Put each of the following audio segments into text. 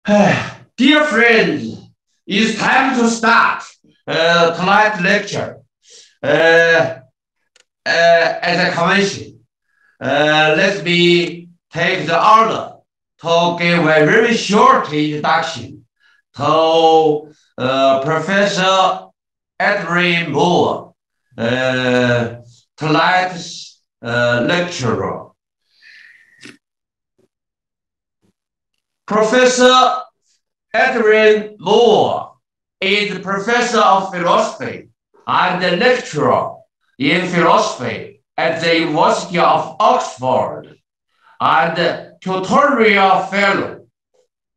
Dear friends, it's time to start tonight's lecture. As a convention, let me take the honor to give a very short introduction to Professor Adrian Moore, tonight's lecturer. Professor Adrian Moore is professor of philosophy and lecturer in philosophy at the University of Oxford and tutorial fellow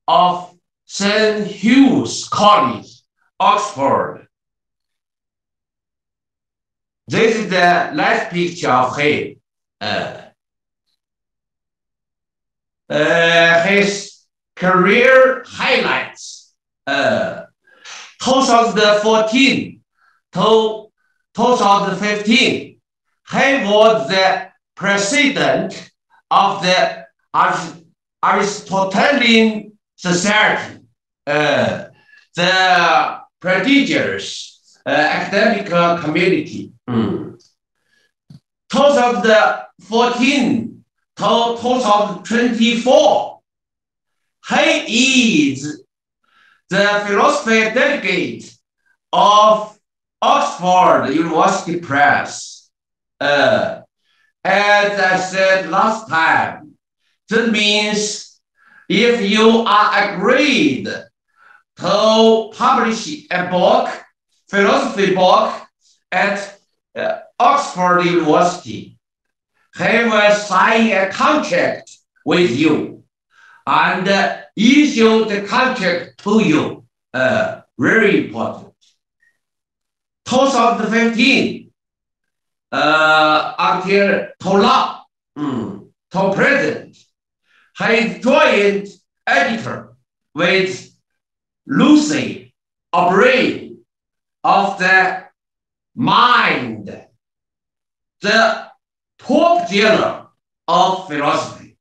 of St. Hugh's College, Oxford. This is the last picture of him. His career highlights 2014 to 2015, he was the president of the Aristotelian Society, the prestigious academic community. 2014 to 2024, he is the philosophy delegate of Oxford University Press. As I said last time, that means if you are agreed to publish a book, philosophy book at Oxford University, he will sign a contract with you and issue the contract to you. Very important. 2015 until to now, to present, he joined editor with Lucy O'Brien of the Mind, the top journal of philosophy.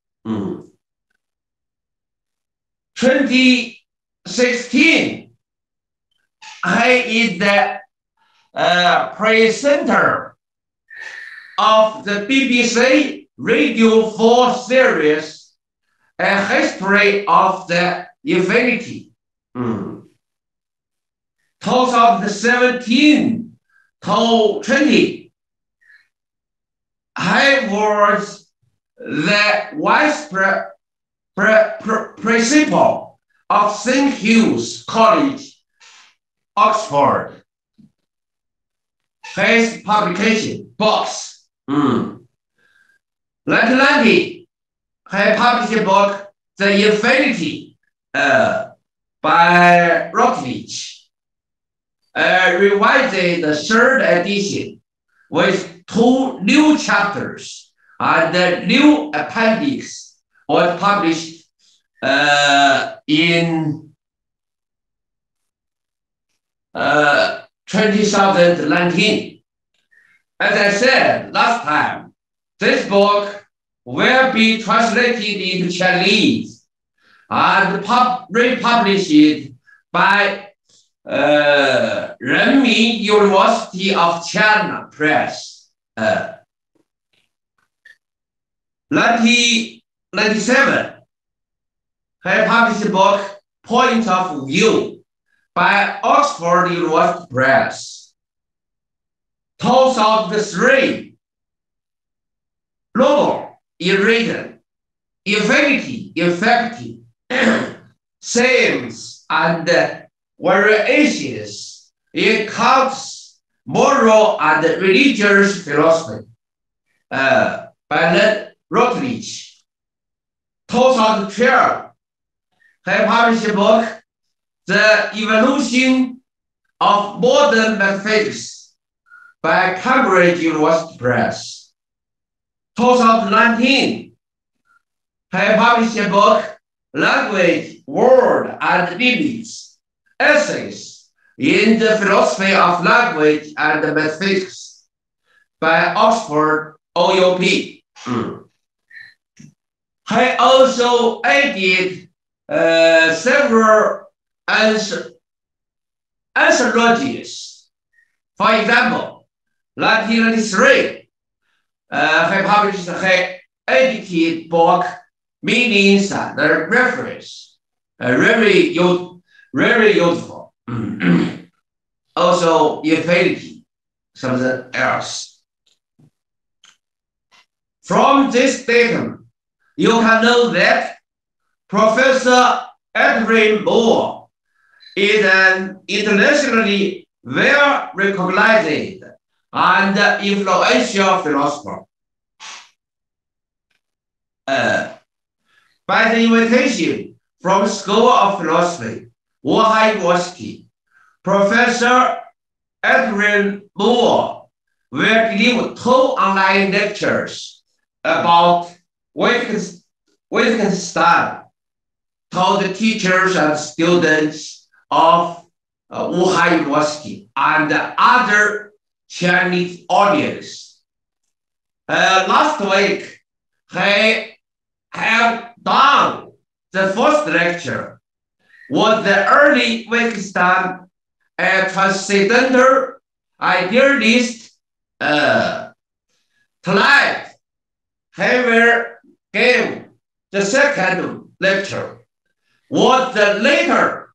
2016, he is the presenter of the BBC Radio 4 series, A History of the Infinity. 2017 to 20, he was the vice principal of St. Hugh's College, Oxford. His publication books. 1990, he published a book, The Infinity, by Routledge, revised the third edition with 2 new chapters and the new appendix was published in 2019. As I said last time, this book will be translated into Chinese and republished by Renmin University of China Press. 1997, he published a book, Point of View, by Oxford University Press. 2003, novel is written, Infinity, Effective, Themes and Variations in Kant's Moral and Religious Philosophy, by Routledge. 2012, he published a book, The Evolution of Modern Metaphysics, by Cambridge University Press. 2019, he published a book, Language, Word, and Limits, Essays in the Philosophy of Language and Metaphysics, by Oxford OUP. He also edited several anthologies. For example, 1993, he published an edited book, Meanings and Reference, very useful. Also, infinity, something else. From this statement, you can know that Professor Adrian Moore is an internationally well-recognized and influential philosopher. By the invitation from School of Philosophy, Wuhan University, Professor Adrian Moore will deliver 2 online lectures about Wittgenstein to the teachers and students of Wuhan University and other Chinese audience. Last week, he have done the first lecture was the early Wittgenstein and Transcendental Idealist. Tonight, he will give the second lecture was the later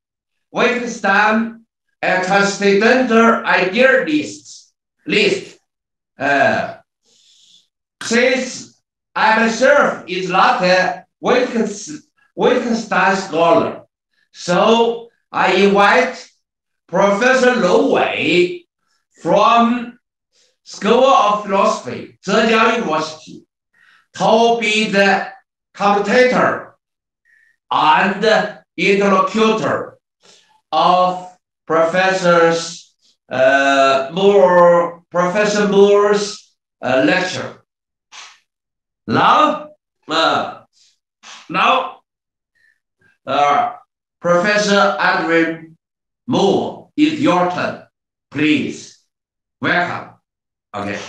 Wittgenstein and Transcendental Idealists list. Since I myself is not a Wittgenstein scholar, so I invite Professor Lou Wei from School of Philosophy, Zhejiang University, to be the commentator and interlocutor of Professor Moore's lecture. Now, Professor Adrian Moore, it's your turn. Please, welcome. Okay.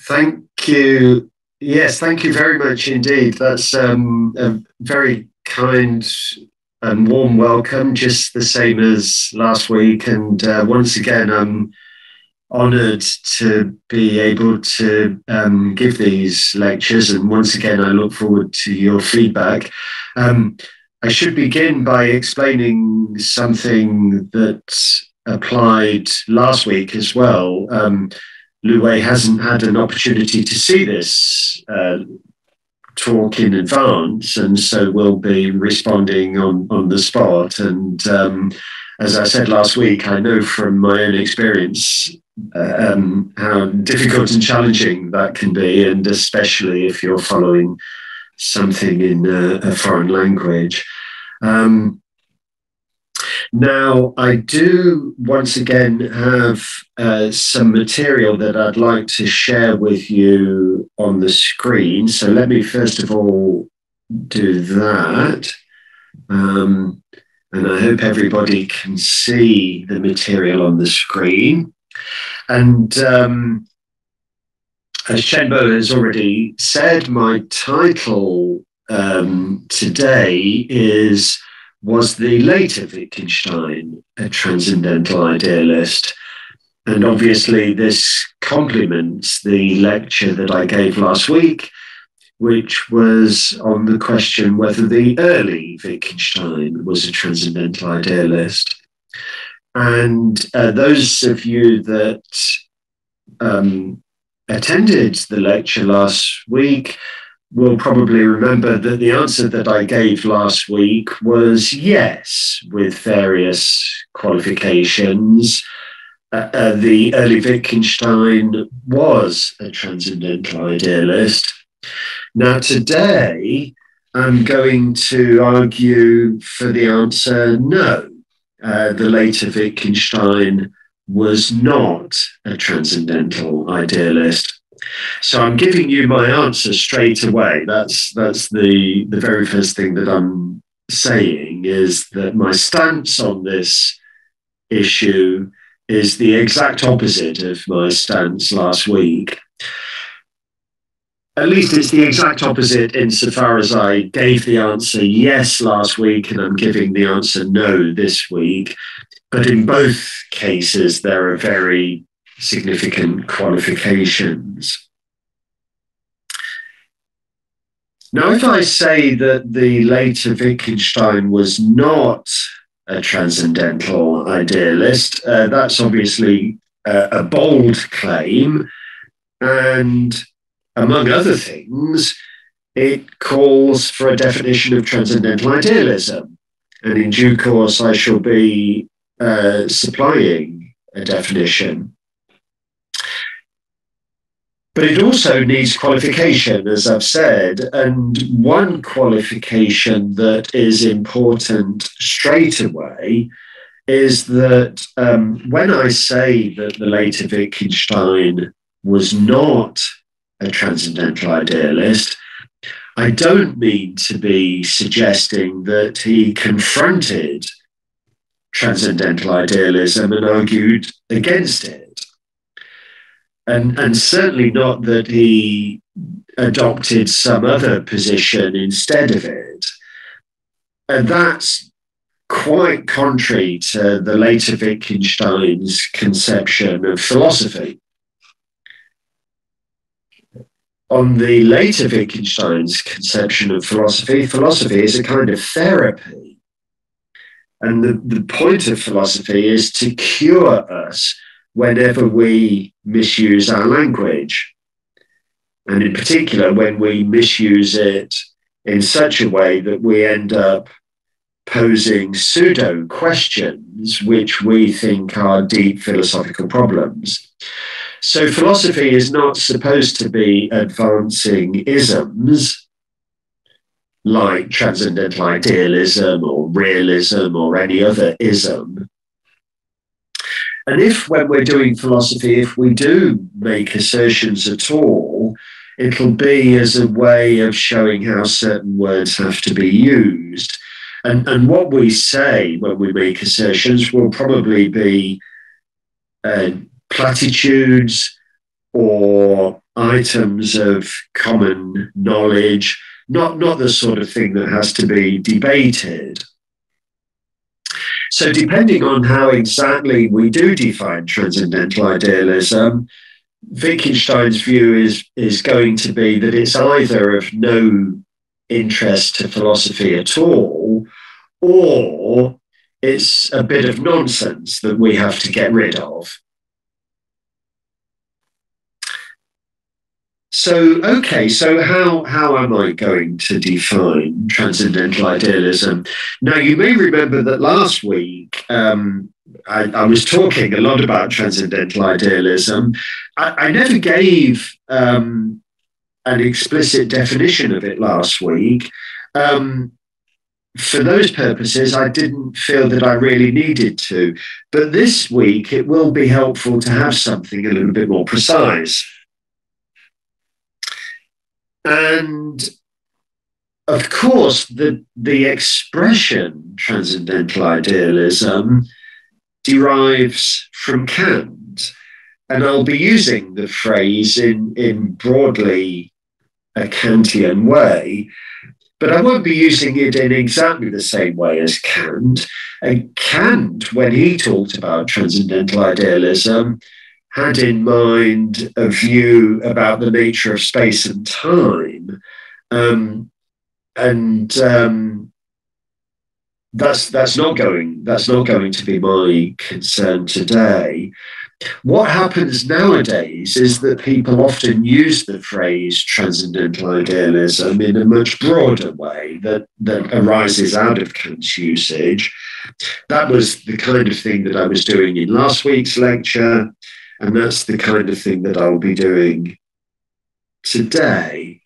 Thank you. Yes, thank you very much indeed. That's a very kind and warm welcome, just the same as last week. And once again, I'm honoured to be able to give these lectures. And once again, I look forward to your feedback. I should begin by explaining something that applied last week as well. Lu Wei hasn't had an opportunity to see this talk in advance, and so we'll be responding on the spot. And as I said last week, I know from my own experience how difficult and challenging that can be, and especially if you're following something in a foreign language. Now, I do once again have some material that I'd like to share with you on the screen. So let me first of all do that. And I hope everybody can see the material on the screen. And as Shenbo has already said, my title today was the later Wittgenstein a transcendental idealist? And obviously this complements the lecture that I gave last week, which was on the question whether the early Wittgenstein was a transcendental idealist. And those of you that attended the lecture last week will probably remember that the answer that I gave last week was yes, with various qualifications. The early Wittgenstein was a transcendental idealist. Now today, I'm going to argue for the answer no. The later Wittgenstein was not a transcendental idealist. So I'm giving you my answer straight away. That's the very first thing that I'm saying, is that my stance on this issue is the exact opposite of my stance last week. at least it's the exact opposite insofar as I gave the answer yes last week and I'm giving the answer no this week. But in both cases, there are very significant qualifications. Now, if I say that the later Wittgenstein was not a transcendental idealist, that's obviously a bold claim. And among other things, it calls for a definition of transcendental idealism. And in due course, I shall be supplying a definition. But it also needs qualification, as I've said, and one qualification that is important straight away is that when I say that the later Wittgenstein was not a transcendental idealist, I don't mean to be suggesting that he confronted transcendental idealism and argued against it. And certainly not that he adopted some other position instead of it. And that's quite contrary to the later Wittgenstein's conception of philosophy. On the later Wittgenstein's conception of philosophy, philosophy is a kind of therapy. And the point of philosophy is to cure us whenever we misuse our language. And in particular, when we misuse it in such a way that we end up posing pseudo questions which we think are deep philosophical problems. So philosophy is not supposed to be advancing isms like transcendental idealism or realism or any other ism. And if, when we're doing philosophy, if we do make assertions at all, it'll be as a way of showing how certain words have to be used. And what we say when we make assertions will probably be platitudes or items of common knowledge, not the sort of thing that has to be debated. So depending on how exactly we do define transcendental idealism, Wittgenstein's view is going to be that it's either of no interest to philosophy at all, or it's a bit of nonsense that we have to get rid of. So, okay, so how am I going to define transcendental idealism? Now, you may remember that last week I was talking a lot about transcendental idealism. I never gave an explicit definition of it last week. For those purposes, I didn't feel that I really needed to. But this week, it will be helpful to have something a little bit more precise. And of course, the expression transcendental idealism derives from Kant. And I'll be using the phrase in broadly a Kantian way, but I won't be using it in exactly the same way as Kant. And Kant, when he talked about transcendental idealism, had in mind a view about the nature of space and time. That's not going to be my concern today. What happens nowadays is that people often use the phrase transcendental idealism in a much broader way that arises out of Kant's usage. That was the kind of thing that I was doing in last week's lecture, and that's the kind of thing that I'll be doing today.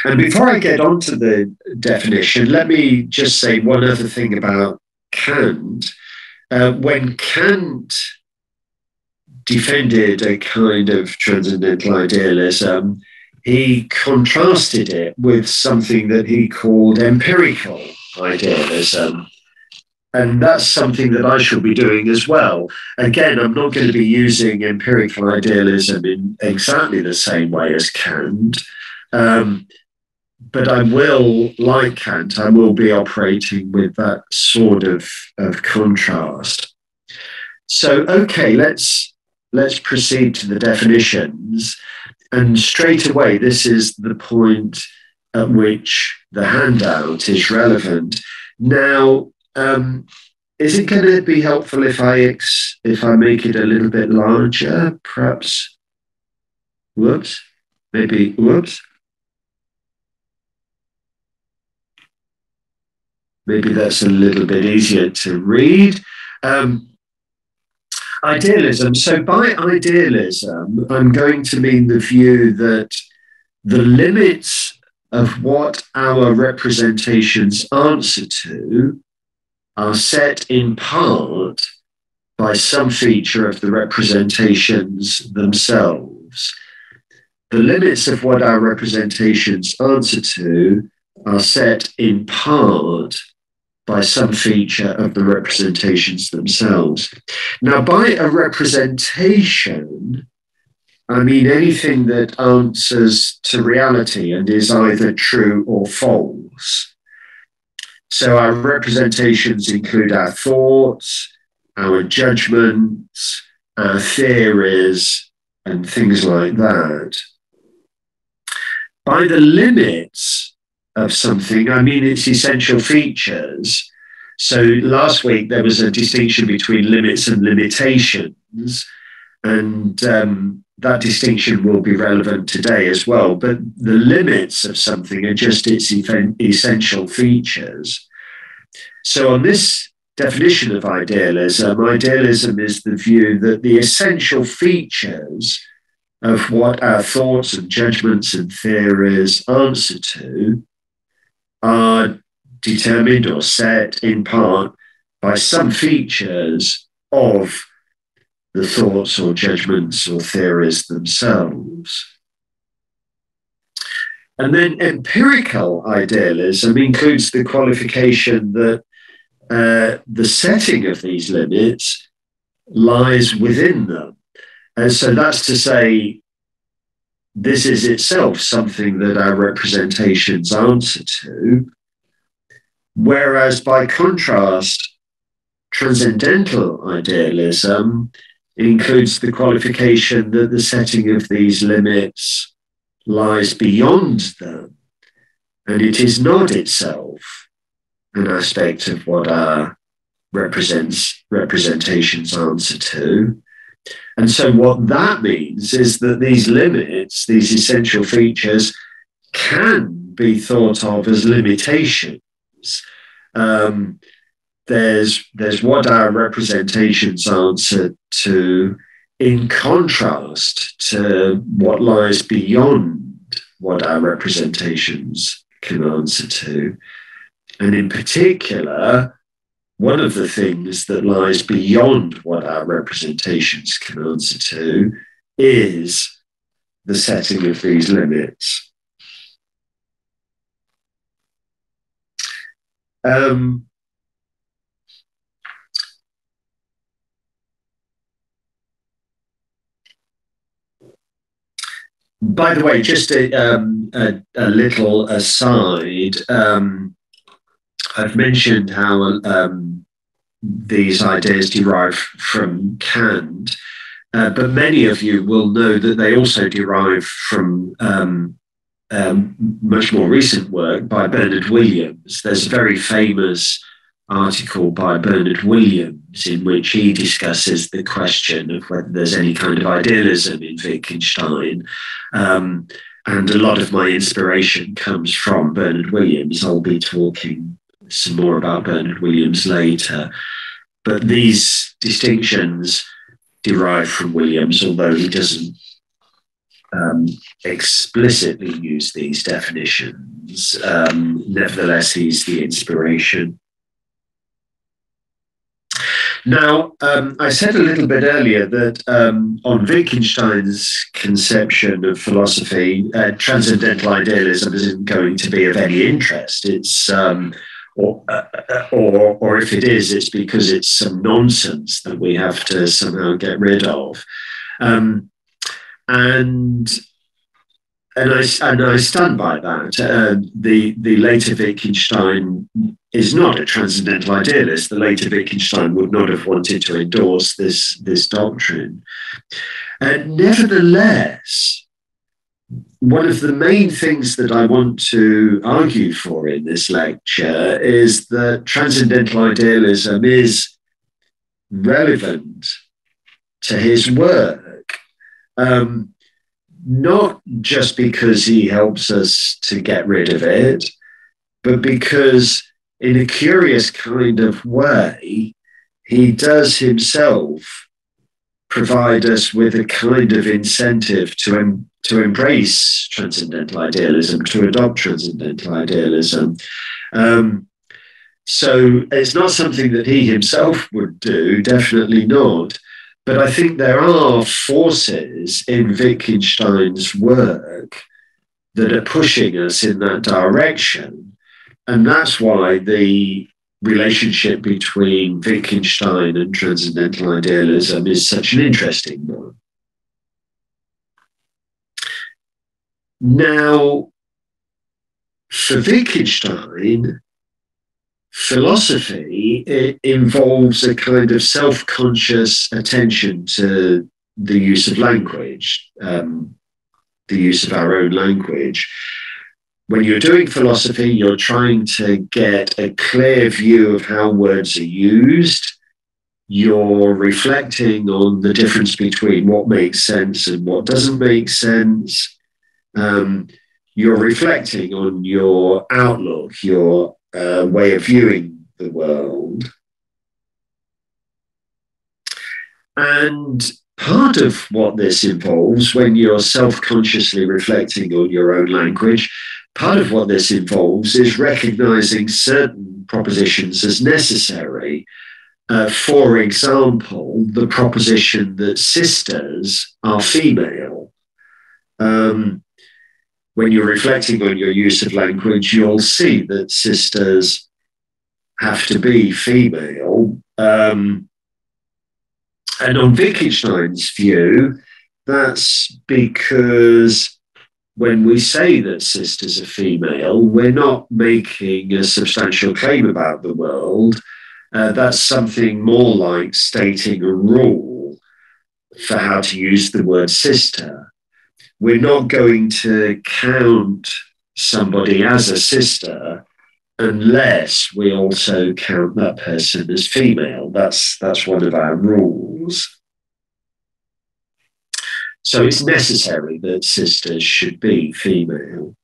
And before I get on to the definition, let me just say one other thing about Kant. When Kant defended a kind of transcendental idealism, he contrasted it with something that he called empirical idealism. And that's something that I shall be doing as well. Again, I'm not going to be using empirical idealism in exactly the same way as Kant. But I will, like Kant, I will be operating with that sort of contrast. So, okay, let's proceed to the definitions. And straight away, this is the point at which the handout is relevant. Now, is it going to be helpful if I make it a little bit larger, perhaps? Whoops. Maybe, whoops. Maybe that's a little bit easier to read. Idealism. So by idealism, I'm going to mean the view that the limits of what our representations answer to are set in part by some feature of the representations themselves. The limits of what our representations answer to are set in part by some feature of the representations themselves. Now, by a representation, I mean anything that answers to reality and is either true or false. So our representations include our thoughts, our judgments, our theories, and things like that. By the limits of something, I mean its essential features. So last week there was a distinction between limits and limitations, and that distinction will be relevant today as well. But the limits of something are just its essential features. So on this definition of idealism, idealism is the view that the essential features of what our thoughts and judgments and theories answer to are determined or set in part by some features of the thoughts or judgments or theories themselves. And then empirical idealism includes the qualification that the setting of these limits lies within them. And so that's to say, this is itself something that our representations answer to, whereas by contrast, transcendental idealism includes the qualification that the setting of these limits lies beyond them, and it is not itself an aspect of what our representations answer to. And so what that means is that these limits, these essential features, can be thought of as limitations. There's what our representations answer to, in contrast to what lies beyond what our representations can answer to. And in particular, one of the things that lies beyond what our representations can answer to is the setting of these limits. By the way, just a little aside, I've mentioned how these ideas derive from Kant, but many of you will know that they also derive from much more recent work by Bernard Williams. There's a very famous article by Bernard Williams in which he discusses the question of whether there's any kind of idealism in Wittgenstein. And a lot of my inspiration comes from Bernard Williams. I'll be talking some more about Bernard Williams later. But these distinctions derive from Williams, although he doesn't explicitly use these definitions. Nevertheless, he's the inspiration. Now, I said a little bit earlier that on Wittgenstein's conception of philosophy, transcendental idealism isn't going to be of any interest. It's or if it is, it's because it's some nonsense that we have to somehow get rid of. And I stand by that. The later Wittgenstein is not a transcendental idealist. The later Wittgenstein would not have wanted to endorse this doctrine. Nevertheless, one of the main things that I want to argue for in this lecture is that transcendental idealism is relevant to his work. Not just because he helps us to get rid of it, but because in a curious kind of way, he does himself provide us with a kind of incentive to embrace transcendental idealism, to adopt transcendental idealism. So it's not something that he himself would do, definitely not. But I think there are forces in Wittgenstein's work that are pushing us in that direction. And that's why the relationship between Wittgenstein and transcendental idealism is such an interesting one. Now, for Wittgenstein, philosophy, it involves a kind of self-conscious attention to the use of language, the use of our own language. When you're doing philosophy, you're trying to get a clear view of how words are used. You're reflecting on the difference between what makes sense and what doesn't make sense. You're reflecting on your outlook, your way of viewing the world. And part of what this involves, when you're self-consciously reflecting on your own language, part of what this involves is recognizing certain propositions as necessary. For example, the proposition that sisters are female. When you're reflecting on your use of language, you'll see that sisters have to be female. And on Wittgenstein's view, that's because when we say that sisters are female, we're not making a substantial claim about the world. That's something more like stating a rule for how to use the word sister. We're not going to count somebody as a sister unless we also count that person as female. That's one of our rules. So it's necessary that sisters should be female.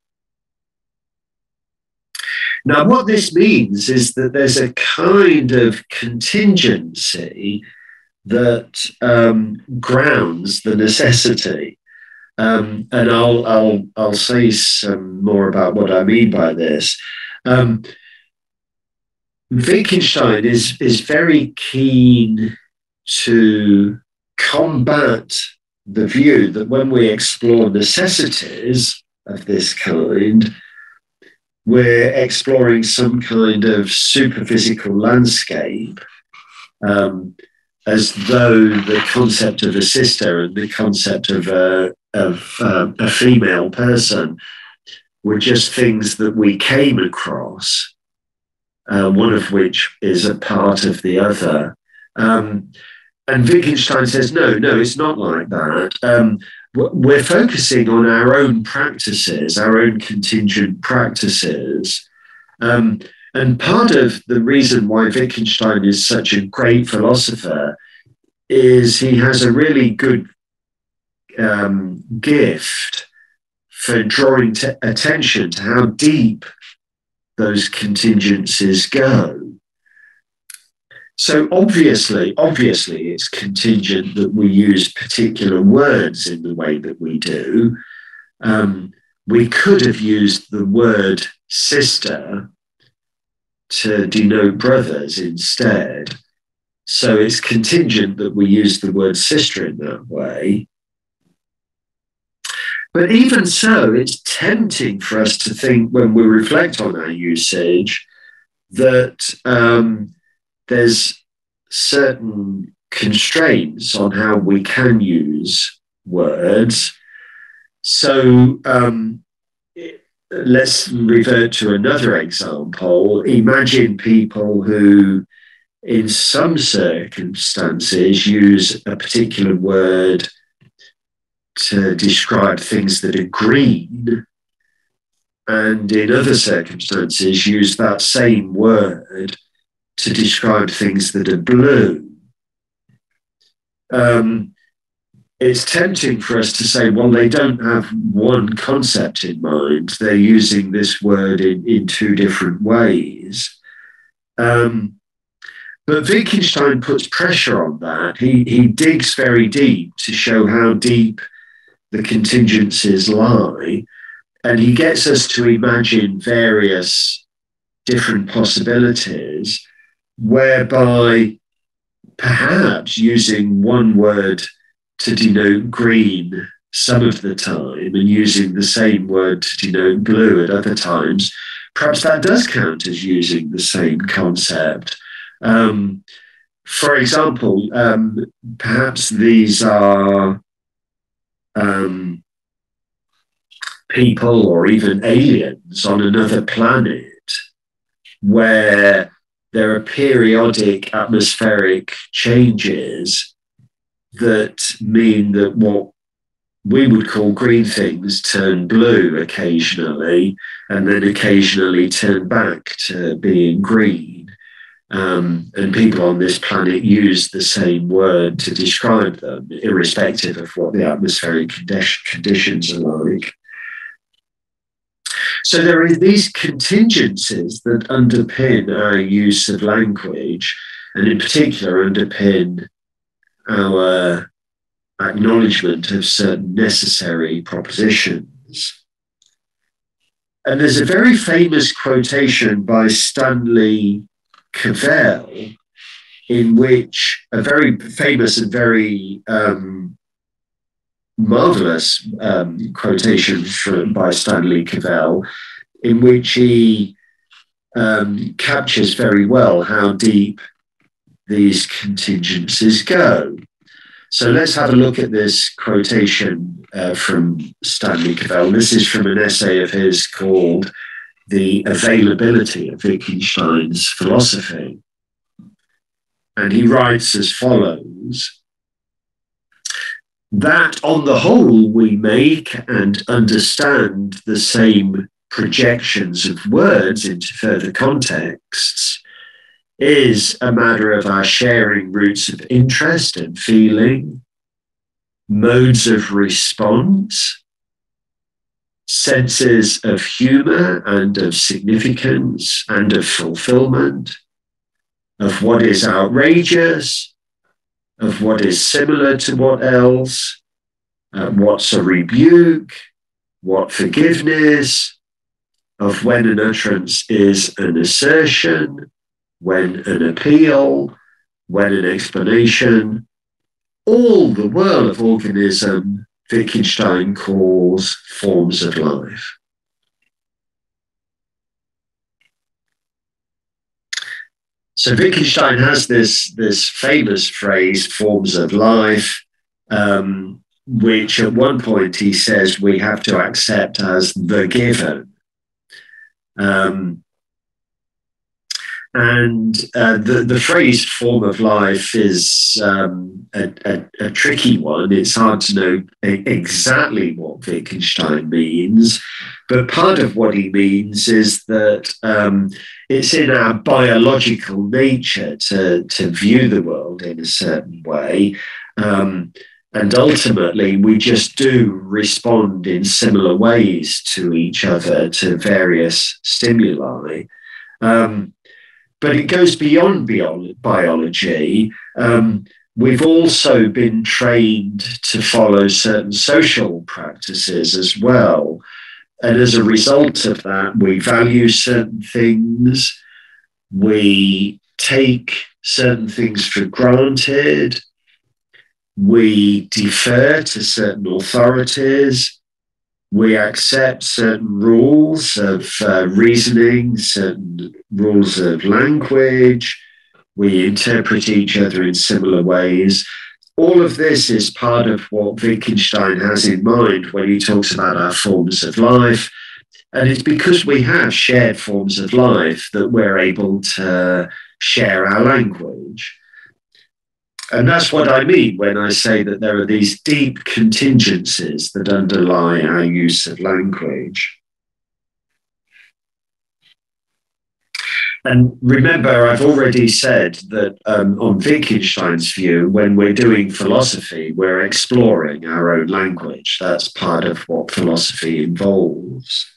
Now, what this means is that there's a kind of contingency that grounds the necessity. And I'll say some more about what I mean by this. Wittgenstein is very keen to combat the view that when we explore necessities of this kind, we're exploring some kind of superphysical landscape, as though the concept of a sister and the concept of a female person were just things that we came across, one of which is a part of the other. And Wittgenstein says, no, it's not like that. We're focusing on our own practices, our own contingent practices. And part of the reason why Wittgenstein is such a great philosopher is he has a really good gift for drawing attention to how deep those contingencies go. So obviously, it's contingent that we use particular words in the way that we do. We could have used the word sister to denote brothers instead. So it's contingent that we use the word sister in that way. But even so, it's tempting for us to think when we reflect on our usage that there's certain constraints on how we can use words. So let's revert to another example. Imagine people who, in some circumstances, use a particular word to describe things that are green, and in other circumstances use that same word to describe things that are blue. It's tempting for us to say, well, they don't have one concept in mind. They're using this word in two different ways. But Wittgenstein puts pressure on that. He digs very deep to show how deep the contingencies lie. And he gets us to imagine various different possibilities whereby perhaps using one word to denote green some of the time and using the same word to denote blue at other times, perhaps that does count as using the same concept. For example, perhaps these are people or even aliens on another planet where there are periodic atmospheric changes that mean that what we would call green things turn blue occasionally and then occasionally turn back to being green. And people on this planet use the same word to describe them, irrespective of what the atmospheric conditions are like. So there are these contingencies that underpin our use of language, and in particular underpin our acknowledgement of certain necessary propositions. And there's a very famous quotation by Stanley Cavell, in which a very famous and very marvelous quotation by Stanley Cavell, in which he captures very well how deep these contingencies go. So let's have a look at this quotation from Stanley Cavell. This is from an essay of his called The Availability of Wittgenstein's Philosophy. And he writes as follows: that on the whole we make and understand the same projections of words into further contexts is a matter of our sharing roots of interest and feeling, modes of response, senses of humor and of significance and of fulfillment, of what is outrageous, of what is similar to what else, what's a rebuke, what forgiveness, of when an utterance is an assertion, when an appeal, when an explanation, all the whirl of organism Wittgenstein calls forms of life. So Wittgenstein has this famous phrase, forms of life, which at one point he says we have to accept as the given. The phrase form of life is a tricky one. It's hard to know exactly what Wittgenstein means, but part of what he means is that it's in our biological nature to view the world in a certain way. And ultimately, we just do respond in similar ways to each other, to various stimuli. But it goes beyond biology. We've also been trained to follow certain social practices as well. And as a result of that, we value certain things. We take certain things for granted. We defer to certain authorities. We accept certain rules of reasoning, certain rules of language. We interpret each other in similar ways. All of this is part of what Wittgenstein has in mind when he talks about our forms of life. And it's because we have shared forms of life that we're able to share our language. And that's what I mean when I say that there are these deep contingencies that underlie our use of language. And remember, I've already said that on Wittgenstein's view, when we're doing philosophy, we're exploring our own language. That's part of what philosophy involves.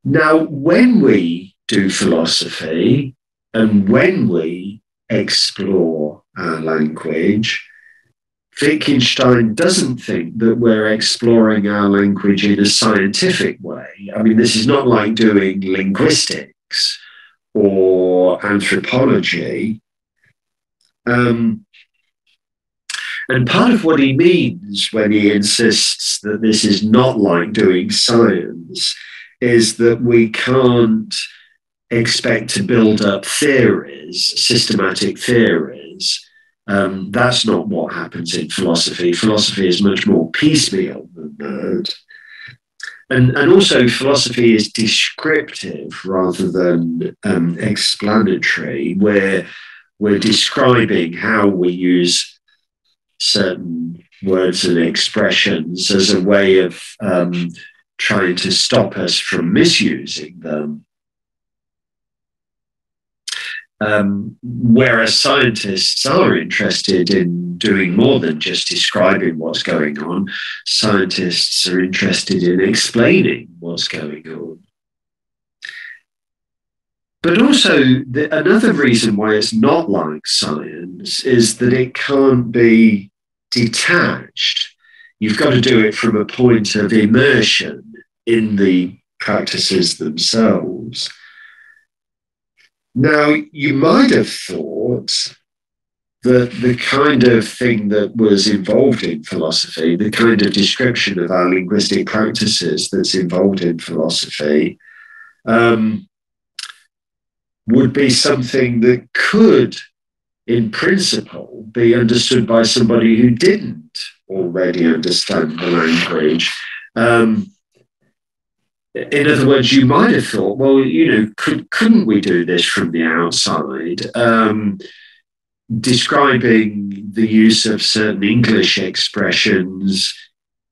Now, when we do philosophy and when we explore our language, Wittgenstein doesn't think that we're exploring our language in a scientific way. I mean, this is not like doing linguistics or anthropology. And part of what he means when he insists that this is not like doing science is that we can't expect to build up theories, systematic theories. That's not what happens in philosophy. Philosophy is much more piecemeal than that. And also philosophy is descriptive rather than explanatory, where we're describing how we use certain words and expressions as a way of trying to stop us from misusing them. Whereas scientists are interested in doing more than just describing what's going on. Scientists are interested in explaining what's going on. But also, another reason why it's not like science is that it can't be detached. You've got to do it from a point of immersion in the practices themselves. Now, you might have thought that the kind of thing that was involved in philosophy, the kind of description of our linguistic practices that's involved in philosophy, would be something that could, in principle, be understood by somebody who didn't already understand the language. In other words, you might have thought, well, couldn't we do this from the outside? Describing the use of certain English expressions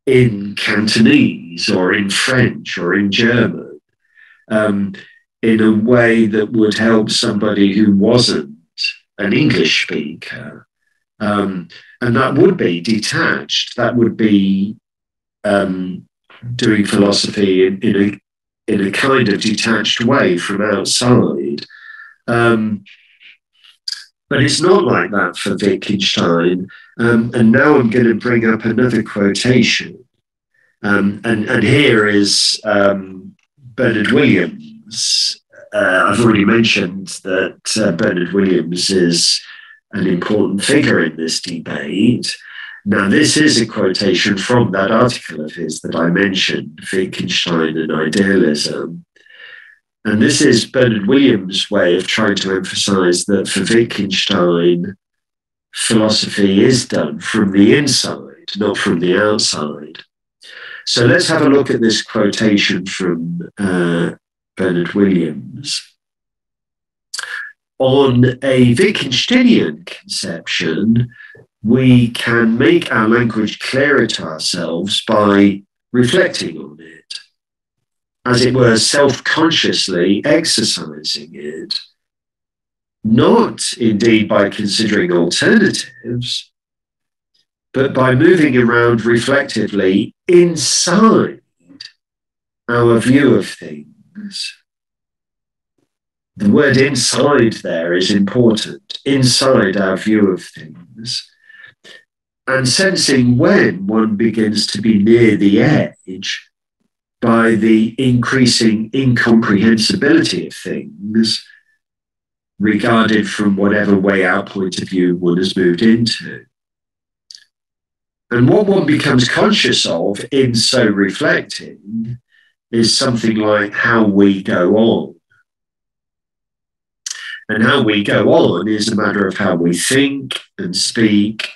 in Cantonese or in French or in German in a way that would help somebody who wasn't an English speaker. And that would be detached. That would be doing philosophy in a kind of detached way from outside. But it's not like that for Wittgenstein. And now I'm going to bring up another quotation. And here is Bernard Williams. I've already mentioned that Bernard Williams is an important figure in this debate. Now, this is a quotation from that article of his that I mentioned, Wittgenstein and Idealism. And this is Bernard Williams' way of trying to emphasize that for Wittgenstein, philosophy is done from the inside, not from the outside. So let's have a look at this quotation from Bernard Williams. On a Wittgensteinian conception, we can make our language clearer to ourselves by reflecting on it, as it were, self-consciously exercising it, not indeed by considering alternatives, but by moving around reflectively inside our view of things. The word inside there is important, inside our view of things. And sensing when one begins to be near the edge by the increasing incomprehensibility of things regarded from whatever way out point of view one has moved into. And what one becomes conscious of in so reflecting is something like how we go on. And how we go on is a matter of how we think and speak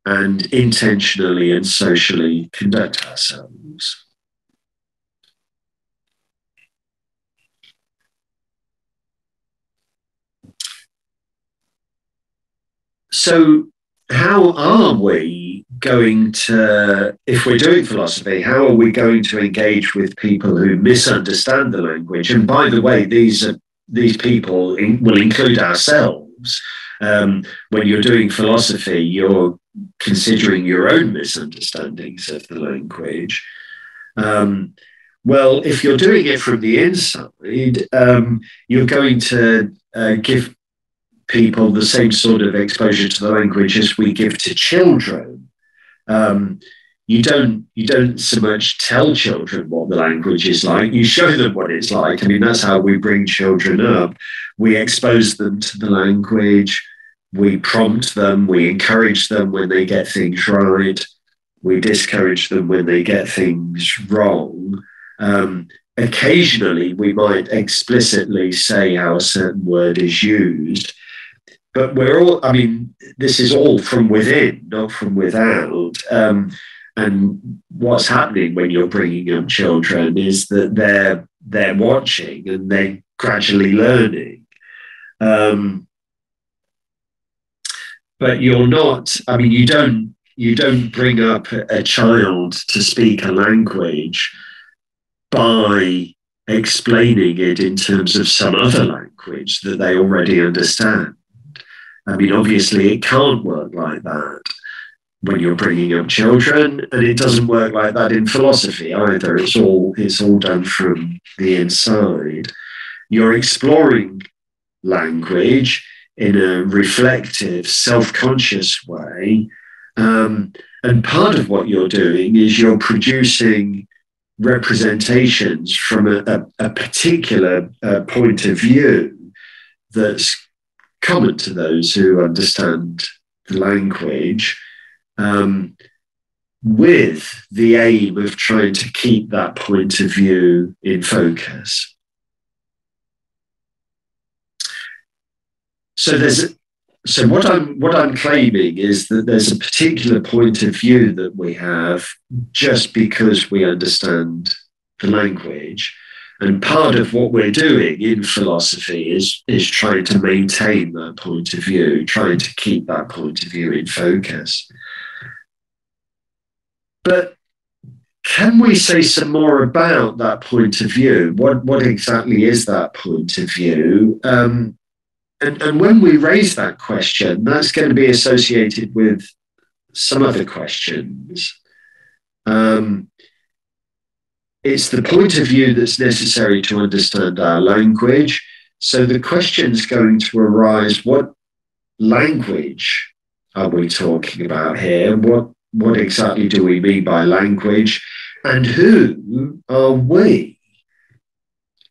and intentionally and socially conduct ourselves. So, how are we going to, if we're doing philosophy, how are we going to engage with people who misunderstand the language? And by the way, these people will include ourselves. When you're doing philosophy, you're considering your own misunderstandings of the language. Well, if you're doing it from the inside, you're going to give people the same sort of exposure to the language as we give to children. You don't so much tell children what the language is like. You show them what it's like. I mean, that's how we bring children up. We expose them to the language. We prompt them. We encourage them when they get things right. We discourage them when they get things wrong. Occasionally, we might explicitly say how a certain word is used. But we're all, I mean, this is all from within, not from without. And what's happening when you're bringing up children is that they're watching and they're gradually learning. But you're not, I mean, you don't bring up a child to speak a language by explaining it in terms of some other language that they already understand. I mean, obviously, it can't work like that when you're bringing up children, and it doesn't work like that in philosophy either. It's all done from the inside. You're exploring language in a reflective, self-conscious way, and part of what you're doing is you're producing representations from a particular point of view that's common to those who understand the language, with the aim of trying to keep that point of view in focus. So what I'm claiming is that there's a particular point of view that we have just because we understand the language. And part of what we're doing in philosophy is trying to maintain that point of view, trying to keep that point of view in focus. But can we say some more about that point of view? What exactly is that point of view? And when we raise that question, that's going to be associated with some other questions. It's the point of view that's necessary to understand our language. So the question's going to arise, what language are we talking about here? What exactly do we mean by language? And who are we?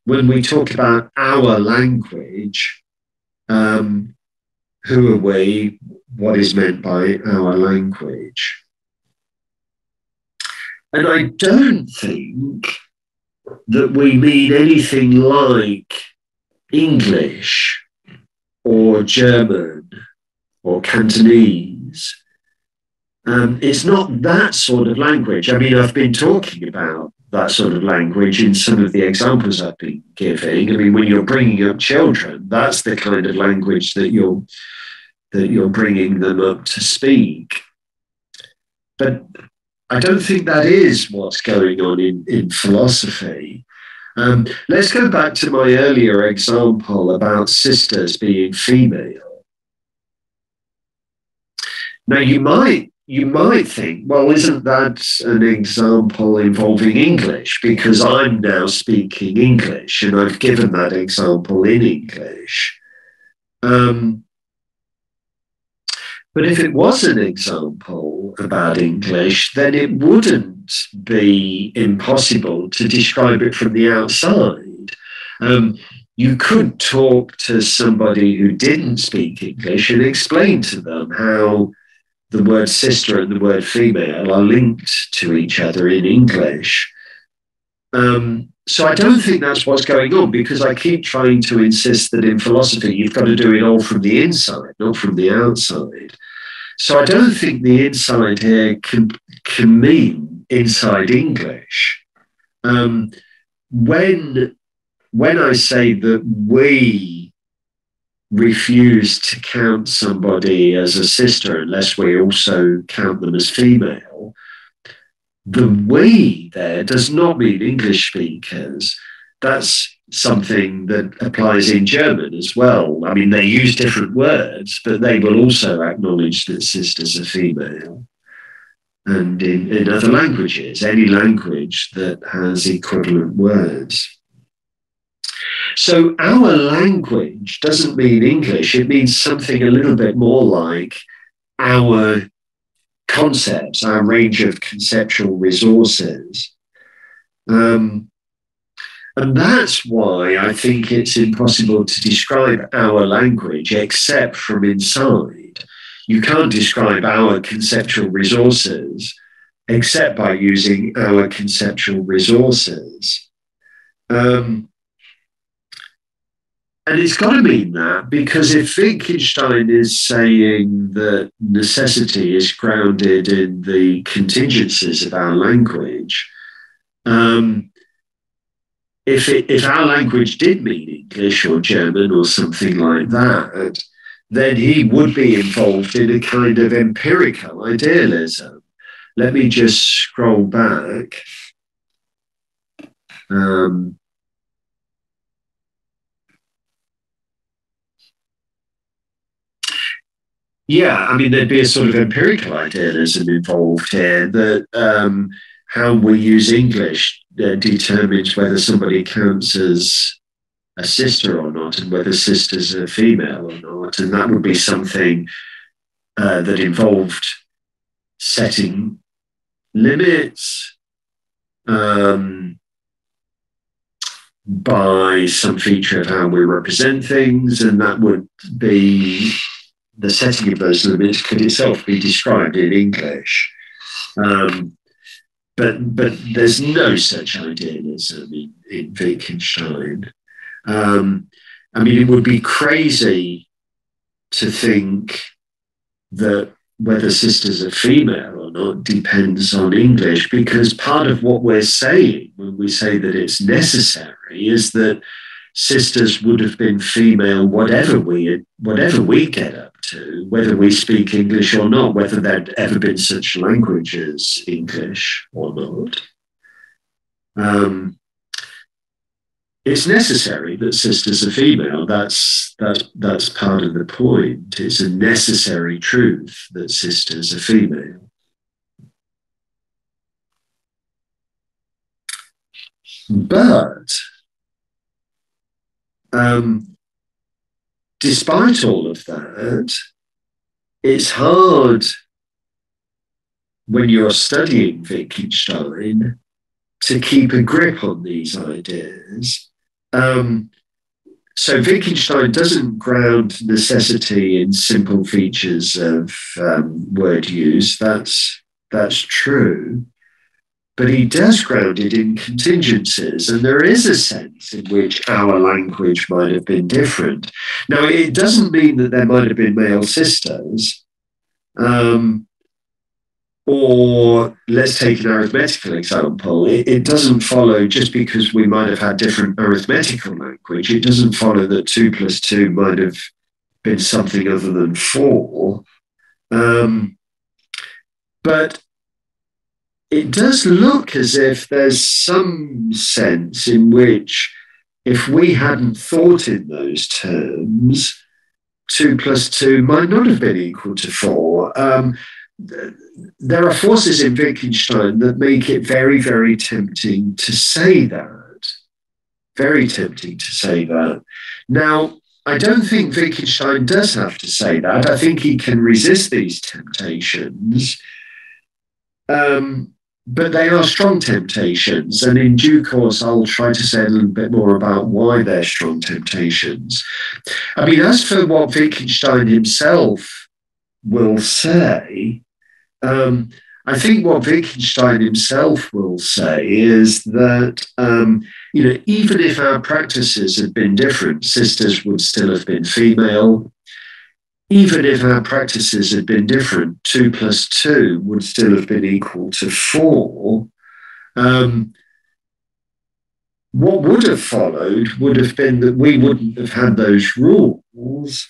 When we talk about our language, who are we? What is meant by our language? And I don't think that we mean anything like English or German or Cantonese. It's not that sort of language. I mean, I've been talking about that sort of language in some of the examples I've been giving. I mean, when you're bringing up children, that's the kind of language that you're bringing them up to speak. But I don't think that is what's going on in philosophy. Let's go back to my earlier example about sisters being female. Now, you might think, well, isn't that an example involving English? Because I'm now speaking English and I've given that example in English. But if it was an example about English, then it wouldn't be impossible to describe it from the outside. You could talk to somebody who didn't speak English and explain to them how the word sister and the word female are linked to each other in English. So I don't think that's what's going on, because I keep trying to insist that in philosophy you've got to do it all from the inside, not from the outside. So I don't think the inside here can mean inside English. When I say that we refuse to count somebody as a sister unless we also count them as female, the we there does not mean English speakers. That's something that applies in German as well. I mean, they use different words, but they will also acknowledge that sisters are female. And in other languages, any language that has equivalent words. So our language doesn't mean English. It means something a little bit more like our concepts, our range of conceptual resources. And that's why I think it's impossible to describe our language except from inside. You can't describe our conceptual resources except by using our conceptual resources. And it's got to mean that, because if Wittgenstein is saying that necessity is grounded in the contingencies of our language, if our language did mean English or German or something like that, then he would be involved in a kind of empirical idealism. Let me just scroll back. Yeah, I mean, there'd be a sort of empirical idealism involved here, that how we use English determines whether somebody counts as a sister or not, and whether sisters are female or not. And that would be something that involved setting limits by some feature of how we represent things, and that would be the setting of those limits could itself be described in English. But there's no such idealism in Wittgenstein. I mean, it would be crazy to think that whether sisters are female or not depends on English, because part of what we're saying when we say that it's necessary is that sisters would have been female whatever we get up to, whether we speak English or not, whether there'd ever been such language as English or not. It's necessary that sisters are female. That's part of the point. It's a necessary truth that sisters are female. But despite all of that, it's hard when you're studying Wittgenstein to keep a grip on these ideas. So Wittgenstein doesn't ground necessity in simple features of word use. That's true. But he does ground it in contingencies, and there is a sense in which our language might have been different. Now, it doesn't mean that there might have been male sisters, or let's take an arithmetical example. It doesn't follow, just because we might have had different arithmetical language, it doesn't follow that 2 + 2 might have been something other than 4. But it does look as if there's some sense in which, if we hadn't thought in those terms, 2 + 2 might not have been equal to 4. There are forces in Wittgenstein that make it very, very tempting to say that. Very tempting to say that. Now, I don't think Wittgenstein does have to say that. I think he can resist these temptations. But they are strong temptations, and in due course I'll try to say a little bit more about why they're strong temptations. I mean, as for what Wittgenstein himself will say, I think what Wittgenstein himself will say is that, even if our practices had been different, sisters would still have been female. Even if our practices had been different, 2 plus 2 would still have been equal to 4. What would have followed would have been that we wouldn't have had those rules,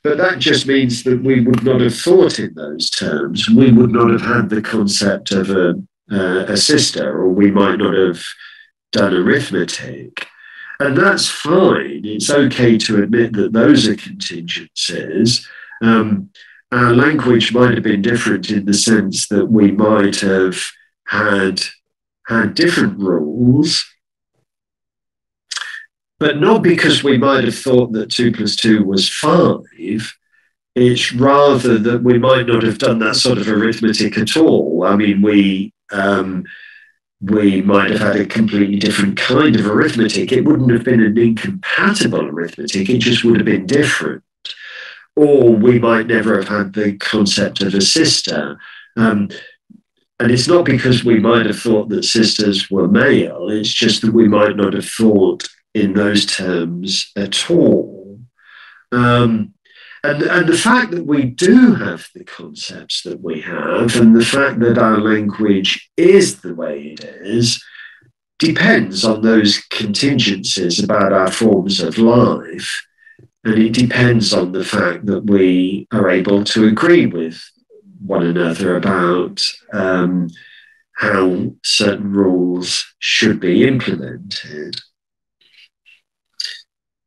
but that just means that we would not have thought in those terms. We would not have had the concept of a sister, or we might not have done arithmetic. And that's fine. It's okay to admit that those are contingencies. Our language might have been different in the sense that we might have had different rules, but not because we might have thought that 2 plus 2 was 5. It's rather that we might not have done that sort of arithmetic at all. I mean, we might have had a completely different kind of arithmetic. It wouldn't have been an incompatible arithmetic. It just would have been different. Or we might never have had the concept of a sister. And it's not because we might have thought that sisters were male. It's just that we might not have thought in those terms at all. And the fact that we do have the concepts that we have, and the fact that our language is the way it is, depends on those contingencies about our forms of life. And it depends on the fact that we are able to agree with one another about how certain rules should be implemented.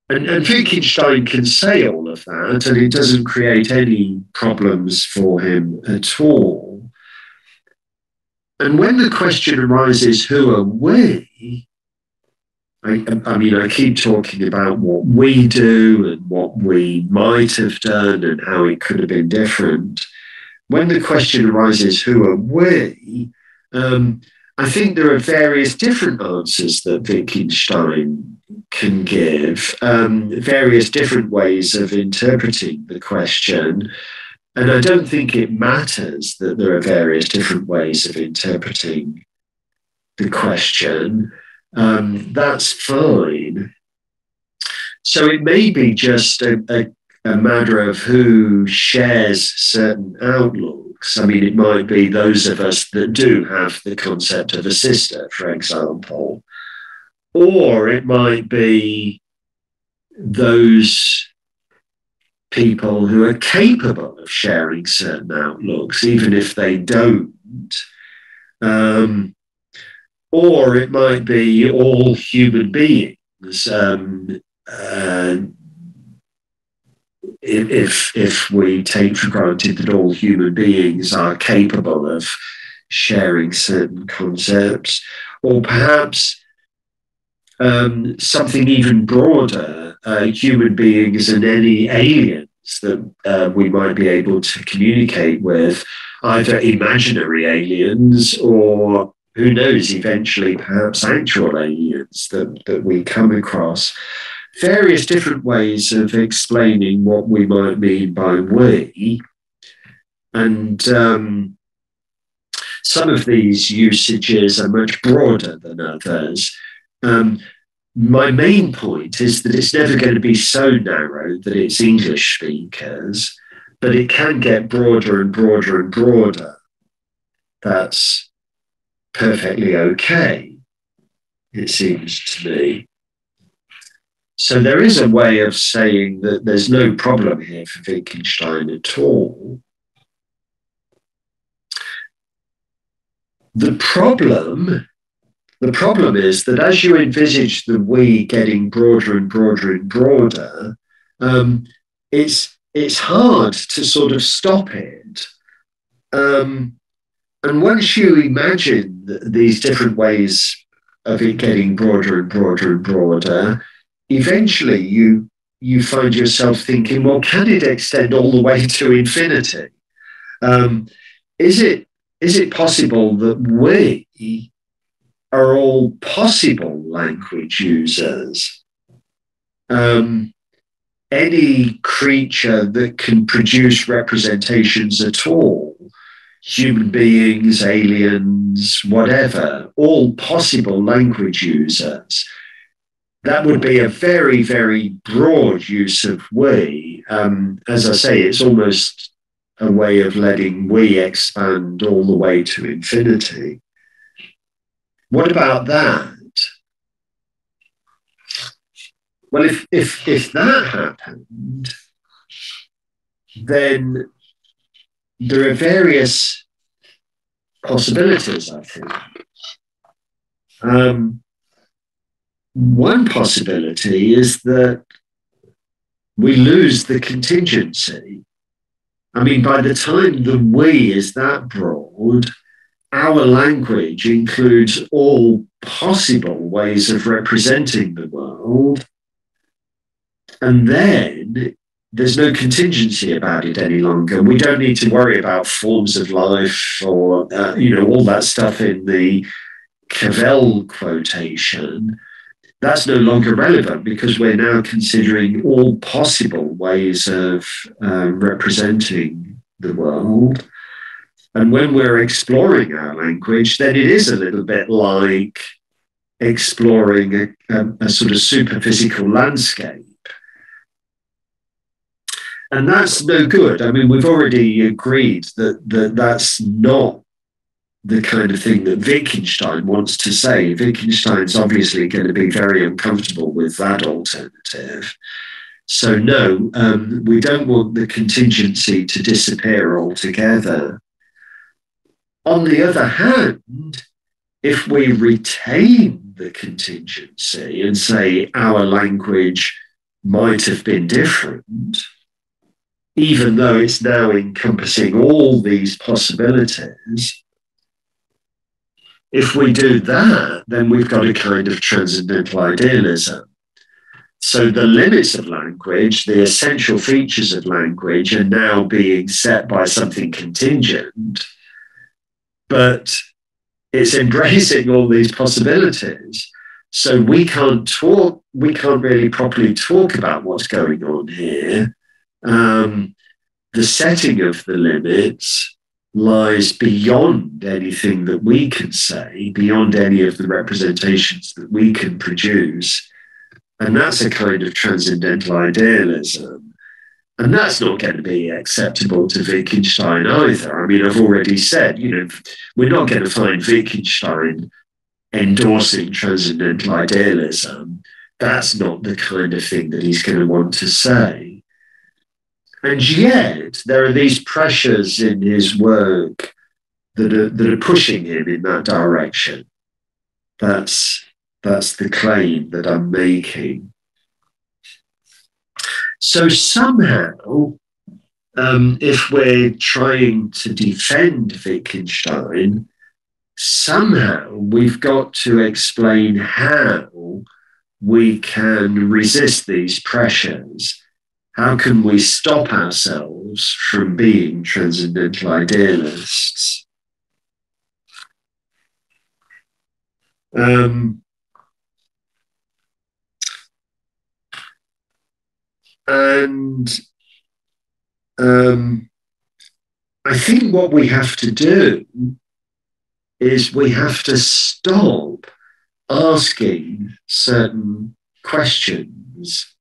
And Wittgenstein can say all of that, and it doesn't create any problems for him at all. And when the question arises, who are we? I keep talking about what we do and what we might have done and how it could have been different. When the question arises, who are we? I think there are various different answers that Wittgenstein can give, various different ways of interpreting the question. And I don't think it matters that there are various different ways of interpreting the question. That's fine. So it may be just a matter of who shares certain outlooks. I mean, it might be those of us that do have the concept of a sister, for example, or it might be those people who are capable of sharing certain outlooks, even if they don't. Or it might be all human beings. If we take for granted that all human beings are capable of sharing certain concepts, or perhaps something even broader, human beings and any aliens that we might be able to communicate with, either imaginary aliens or, who knows, eventually perhaps actual aliens that we come across. Various different ways of explaining what we might mean by we. And some of these usages are much broader than others. My main point is that it's never going to be so narrow that it's English speakers, but it can get broader and broader and broader. That's perfectly okay, it seems to me. So there is a way of saying that there's no problem here for Wittgenstein at all. The problem is that as you envisage the we getting broader and broader and broader, it's hard to sort of stop it. And once you imagine these different ways of it getting broader and broader and broader, eventually you find yourself thinking, well, can it extend all the way to infinity? Is it possible that we are all possible language users? any creature that can produce representations at all, human beings, aliens, whatever, all possible language users, that would be a very, very broad use of we. As I say, it's almost a way of letting we expand all the way to infinity. What about that? Well, if that happened, then there are various possibilities, I think. One possibility is that we lose the contingency. I mean, by the time the we is that broad, our language includes all possible ways of representing the world. And then there's no contingency about it any longer. We don't need to worry about forms of life or, all that stuff in the Cavell quotation. That's no longer relevant because we're now considering all possible ways of representing the world. And when we're exploring our language, then it is a little bit like exploring a sort of superphysical landscape. And that's no good. I mean, we've already agreed that that's not the kind of thing that Wittgenstein wants to say. Wittgenstein's obviously going to be very uncomfortable with that alternative. So no, we don't want the contingency to disappear altogether. On the other hand, if we retain the contingency and say our language might have been different, even though it's now encompassing all these possibilities, if we do that, then we've got a kind of transcendental idealism. So the limits of language, the essential features of language, are now being set by something contingent, but it's embracing all these possibilities. So we can't really properly talk about what's going on here. The setting of the limits lies beyond anything that we can say, beyond any of the representations that we can produce. And that's a kind of transcendental idealism. And that's not going to be acceptable to Wittgenstein either. I mean, I've already said, we're not going to find Wittgenstein endorsing transcendental idealism. That's not the kind of thing that he's going to want to say. And yet, there are these pressures in his work that are pushing him in that direction. That's the claim that I'm making. So somehow, if we're trying to defend Wittgenstein, somehow we've got to explain how we can resist these pressures. How can we stop ourselves from being transcendental idealists? I think what we have to do is we have to stop asking certain questions.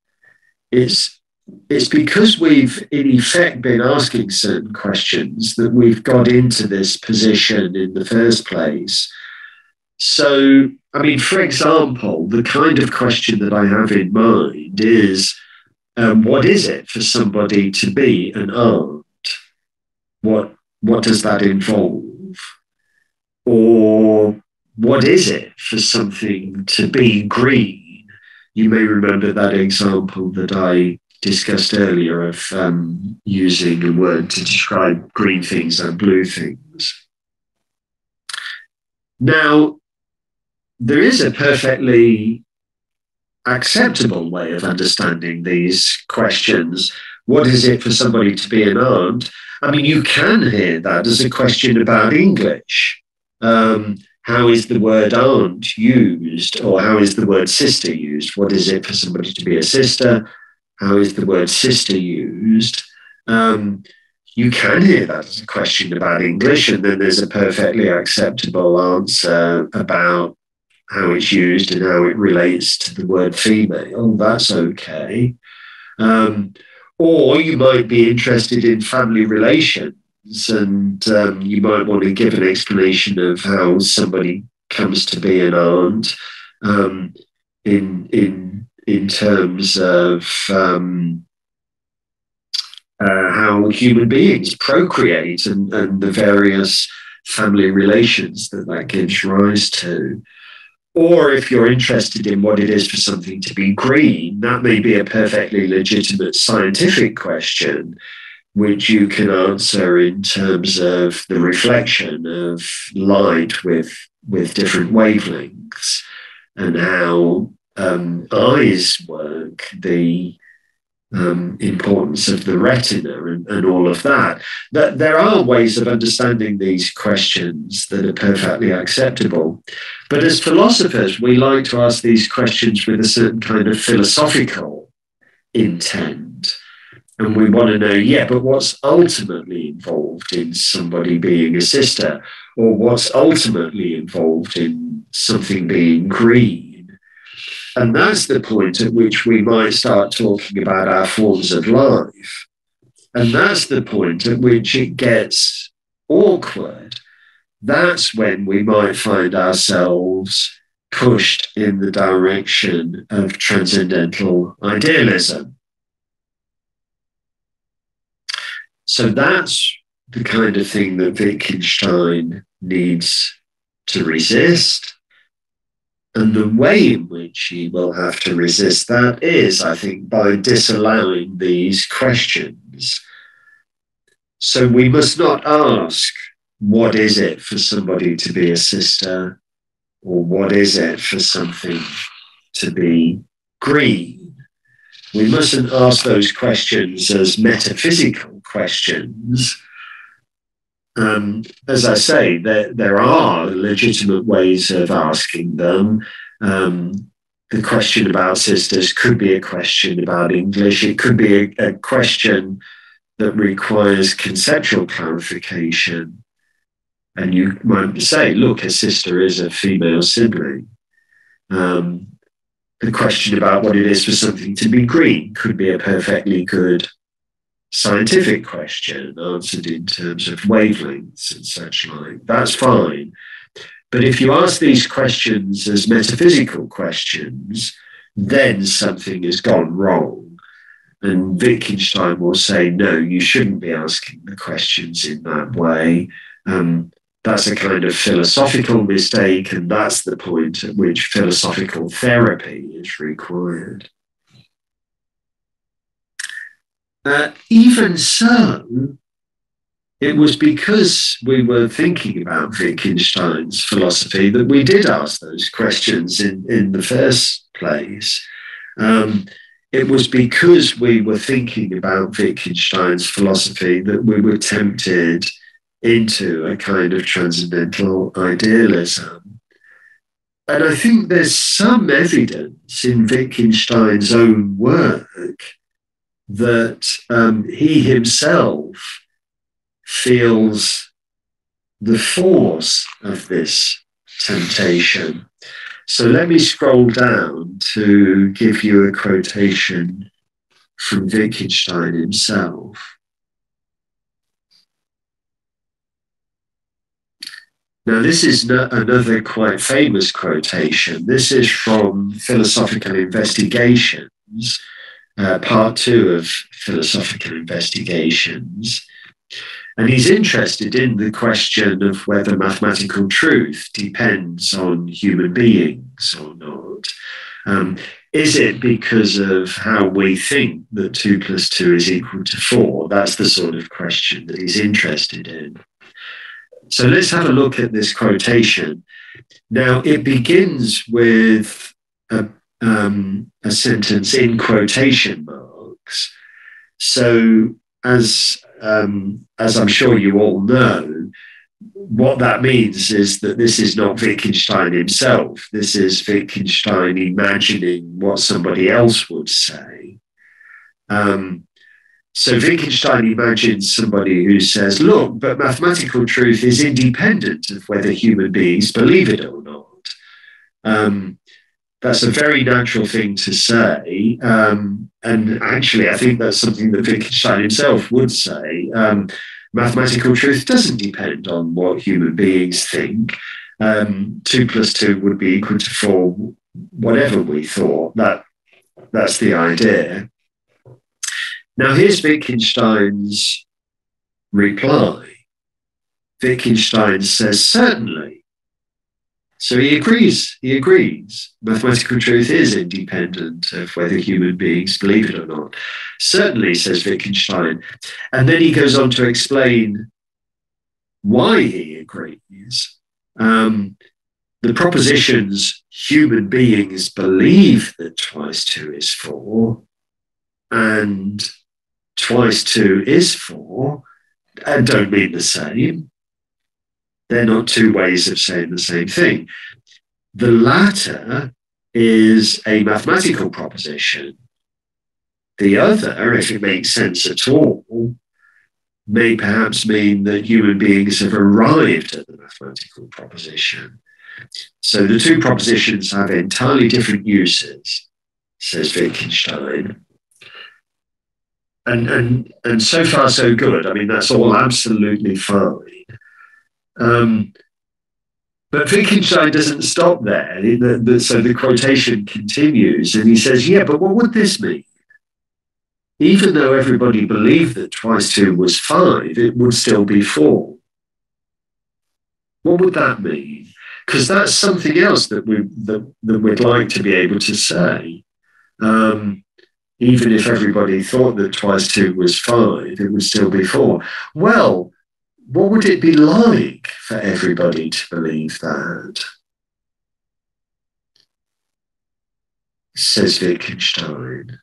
It's because we've, in effect, been asking certain questions that we've got into this position in the first place. So, I mean, for example, the kind of question that I have in mind is, what is it for somebody to be an aunt? What does that involve? Or what is it for something to be green? You may remember that example that I discussed earlier of using a word to describe green things and blue things. Now, there is a perfectly acceptable way of understanding these questions. What is it for somebody to be an aunt? I mean, you can hear that as a question about English. How is the word aunt used, or how is the word sister used? What is it for somebody to be a sister? how is the word sister used, you can hear that as a question about English, and then there's a perfectly acceptable answer about how it's used and how it relates to the word female. That's okay. Or you might be interested in family relations, and you might want to give an explanation of how somebody comes to be an aunt in terms of how human beings procreate and the various family relations that gives rise to. Or if you're interested in what it is for something to be green, that may be a perfectly legitimate scientific question, which you can answer in terms of the reflection of light with different wavelengths and how eyes work, the importance of the retina and all of that. That there are ways of understanding these questions that are perfectly acceptable. But as philosophers, we like to ask these questions with a certain kind of philosophical intent. And we want to know, but what's ultimately involved in somebody being a sister? Or what's ultimately involved in something being green? And that's the point at which we might start talking about our forms of life. And that's the point at which it gets awkward. That's when we might find ourselves pushed in the direction of transcendental idealism. So that's the kind of thing that Wittgenstein needs to resist. And the way in which he will have to resist that is, I think, by disallowing these questions. So we must not ask, what is it for somebody to be a sister? Or what is it for something to be green? We mustn't ask those questions as metaphysical questions. As I say, there are legitimate ways of asking them. The question about sisters could be a question about English. It could be a question that requires conceptual clarification. And you might say, look, a sister is a female sibling. The question about what it is for something to be green could be a perfectly good scientific question answered in terms of wavelengths and such like. That's fine. But if you ask these questions as metaphysical questions, then something has gone wrong. And Wittgenstein will say, no, you shouldn't be asking the questions in that way. That's a kind of philosophical mistake, and that's the point at which philosophical therapy is required. Even so, it was because we were thinking about Wittgenstein's philosophy that we did ask those questions in the first place. It was because we were thinking about Wittgenstein's philosophy that we were tempted into a kind of transcendental idealism. And I think there's some evidence in Wittgenstein's own work that he himself feels the force of this temptation. So let me scroll down to give you a quotation from Wittgenstein himself. Now, this is another quite famous quotation. This is from Philosophical Investigations, part 2 of Philosophical Investigations. And he's interested in the question of whether mathematical truth depends on human beings or not. Is it because of how we think that 2 + 2 is equal to 4? That's the sort of question that he's interested in. So let's have a look at this quotation. Now, it begins with a sentence in quotation marks. So as I'm sure you all know, what that means is that this is not Wittgenstein himself. This is Wittgenstein imagining what somebody else would say. So Wittgenstein imagines somebody who says, look, but mathematical truth is independent of whether human beings believe it or not. That's a very natural thing to say. And actually, I think that's something that Wittgenstein himself would say. Mathematical truth doesn't depend on what human beings think. 2 plus 2 would be equal to 4, whatever we thought. That's the idea. Now, here's Wittgenstein's reply. Wittgenstein says, certainly. So he agrees. Mathematical truth is independent of whether human beings believe it or not. Certainly, says Wittgenstein. And then he goes on to explain why he agrees. The propositions human beings believe that twice 2 is 4 and twice 2 is 4 don't mean the same. They're not 2 ways of saying the same thing. The latter is a mathematical proposition. The other, if it makes sense at all, may perhaps mean that human beings have arrived at the mathematical proposition. So the 2 propositions have entirely different uses, says Wittgenstein. And so far, so good. I mean, that's all absolutely fine. But Wittgenstein doesn't stop there. So the quotation continues, and he says, yeah, but what would this mean? Even though everybody believed that twice 2 was 5, it would still be 4. What would that mean? Because that's something else that we'd like to be able to say. Even if everybody thought that twice 2 was 5, it would still be 4. Well, what would it be like for everybody to believe that? Says Wittgenstein.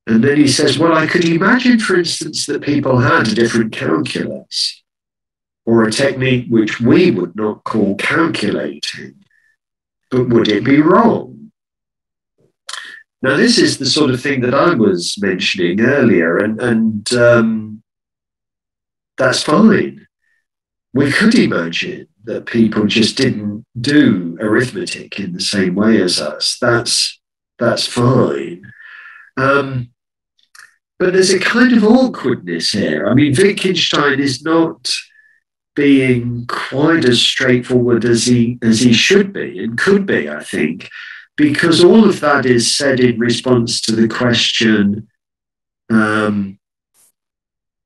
And then he says, well, I could imagine, for instance, that people had a different calculus or a technique which we would not call calculating. But would it be wrong? Now, this is the sort of thing that I was mentioning earlier, and that's fine. We could imagine that people just didn't do arithmetic in the same way as us. That's fine. But there's a kind of awkwardness here. I mean, Wittgenstein is not being quite as straightforward as he should be and could be, I think, because all of that is said in response to the question,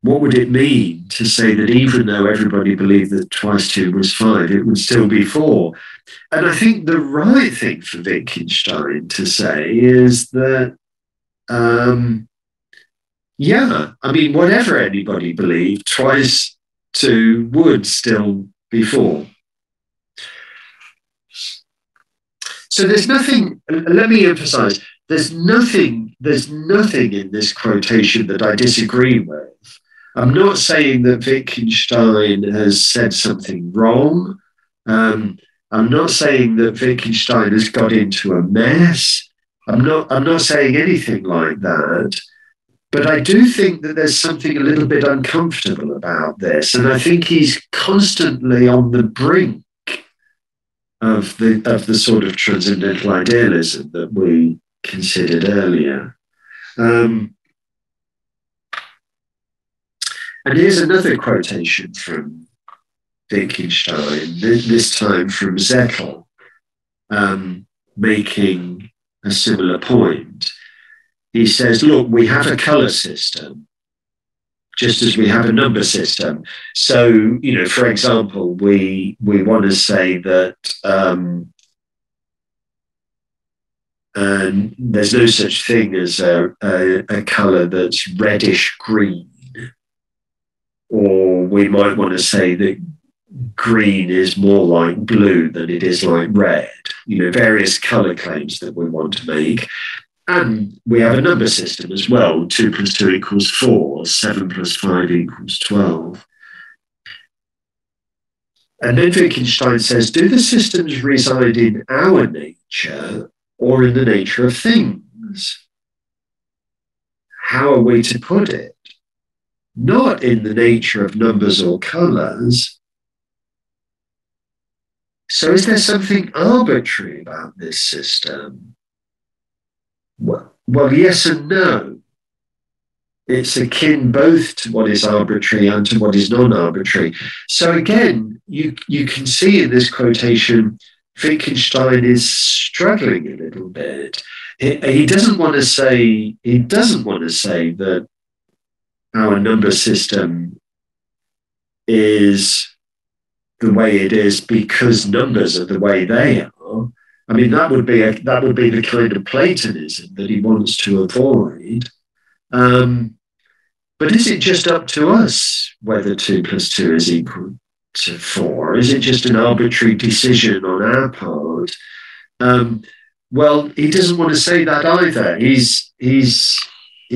what would it mean to say that even though everybody believed that twice 2 was 5, it would still be 4? And I think the right thing for Wittgenstein to say is that, yeah, I mean, whatever anybody believed, twice 2 would still be 4. So there's nothing, let me emphasize, there's nothing in this quotation that I disagree with. I'm not saying that Wittgenstein has said something wrong. I'm not saying that Wittgenstein has got into a mess. I'm not saying anything like that. But I do think that there's something a little bit uncomfortable about this. And I think he's constantly on the brink of the sort of transcendental idealism that we considered earlier. And here's another quotation from Wittgenstein, this time from Zettel, making a similar point. He says, look, we have a color system, just as we have a number system. So, you know, for example, we want to say that there's no such thing as a color that's reddish green. Or we might want to say that green is more like blue than it is like red. You know, various color claims that we want to make. And we have a number system as well. 2 plus 2 equals 4. 7 plus 5 equals 12. And then Wittgenstein says, do the systems reside in our nature or in the nature of things? how are we to put it? Not in the nature of numbers or colors. So is there something arbitrary about this system? Well, yes and no. It's akin both to what is arbitrary and to what is non-arbitrary. So again, you can see in this quotation, Wittgenstein is struggling a little bit. He doesn't want to say that our number system is the way it is because numbers are the way they are. I mean, that would be the kind of Platonism that he wants to avoid. But is it just up to us whether 2 + 2 is equal to 4? Is it just an arbitrary decision on our part? Well, he doesn't want to say that either. He's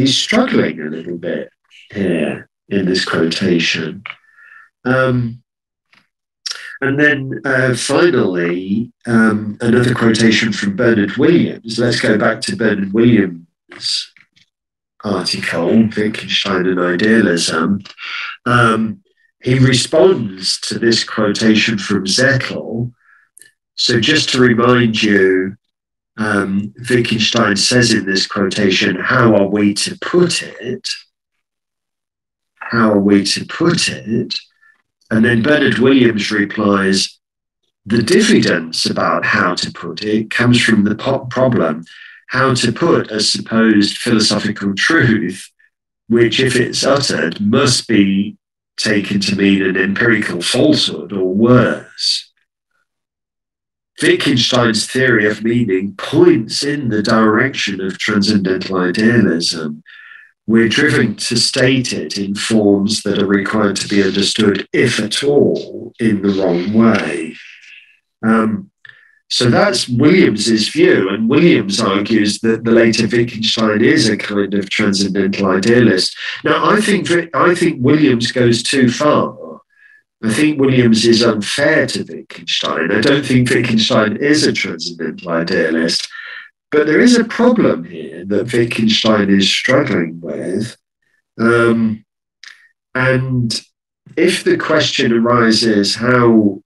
struggling a little bit here in this quotation. And then finally, another quotation from Bernard Williams. Let's go back to Bernard Williams' article, Wittgenstein and Idealism. He responds to this quotation from Zettel. So just to remind you, Wittgenstein says in this quotation, how are we to put it? How are we to put it? And then Bernard Williams replies, the diffidence about how to put it comes from the problem, how to put a supposed philosophical truth, which if it's uttered, must be taken to mean an empirical falsehood or worse. Wittgenstein's theory of meaning points in the direction of transcendental idealism. We're driven to state it in forms that are required to be understood, if at all, in the wrong way. So that's Williams's view, and Williams argues that the later Wittgenstein is a kind of transcendental idealist. Now, I think Williams goes too far. I think Williams is unfair to Wittgenstein. I don't think Wittgenstein is a transcendental idealist, but there is a problem here that Wittgenstein is struggling with. And if the question arises, how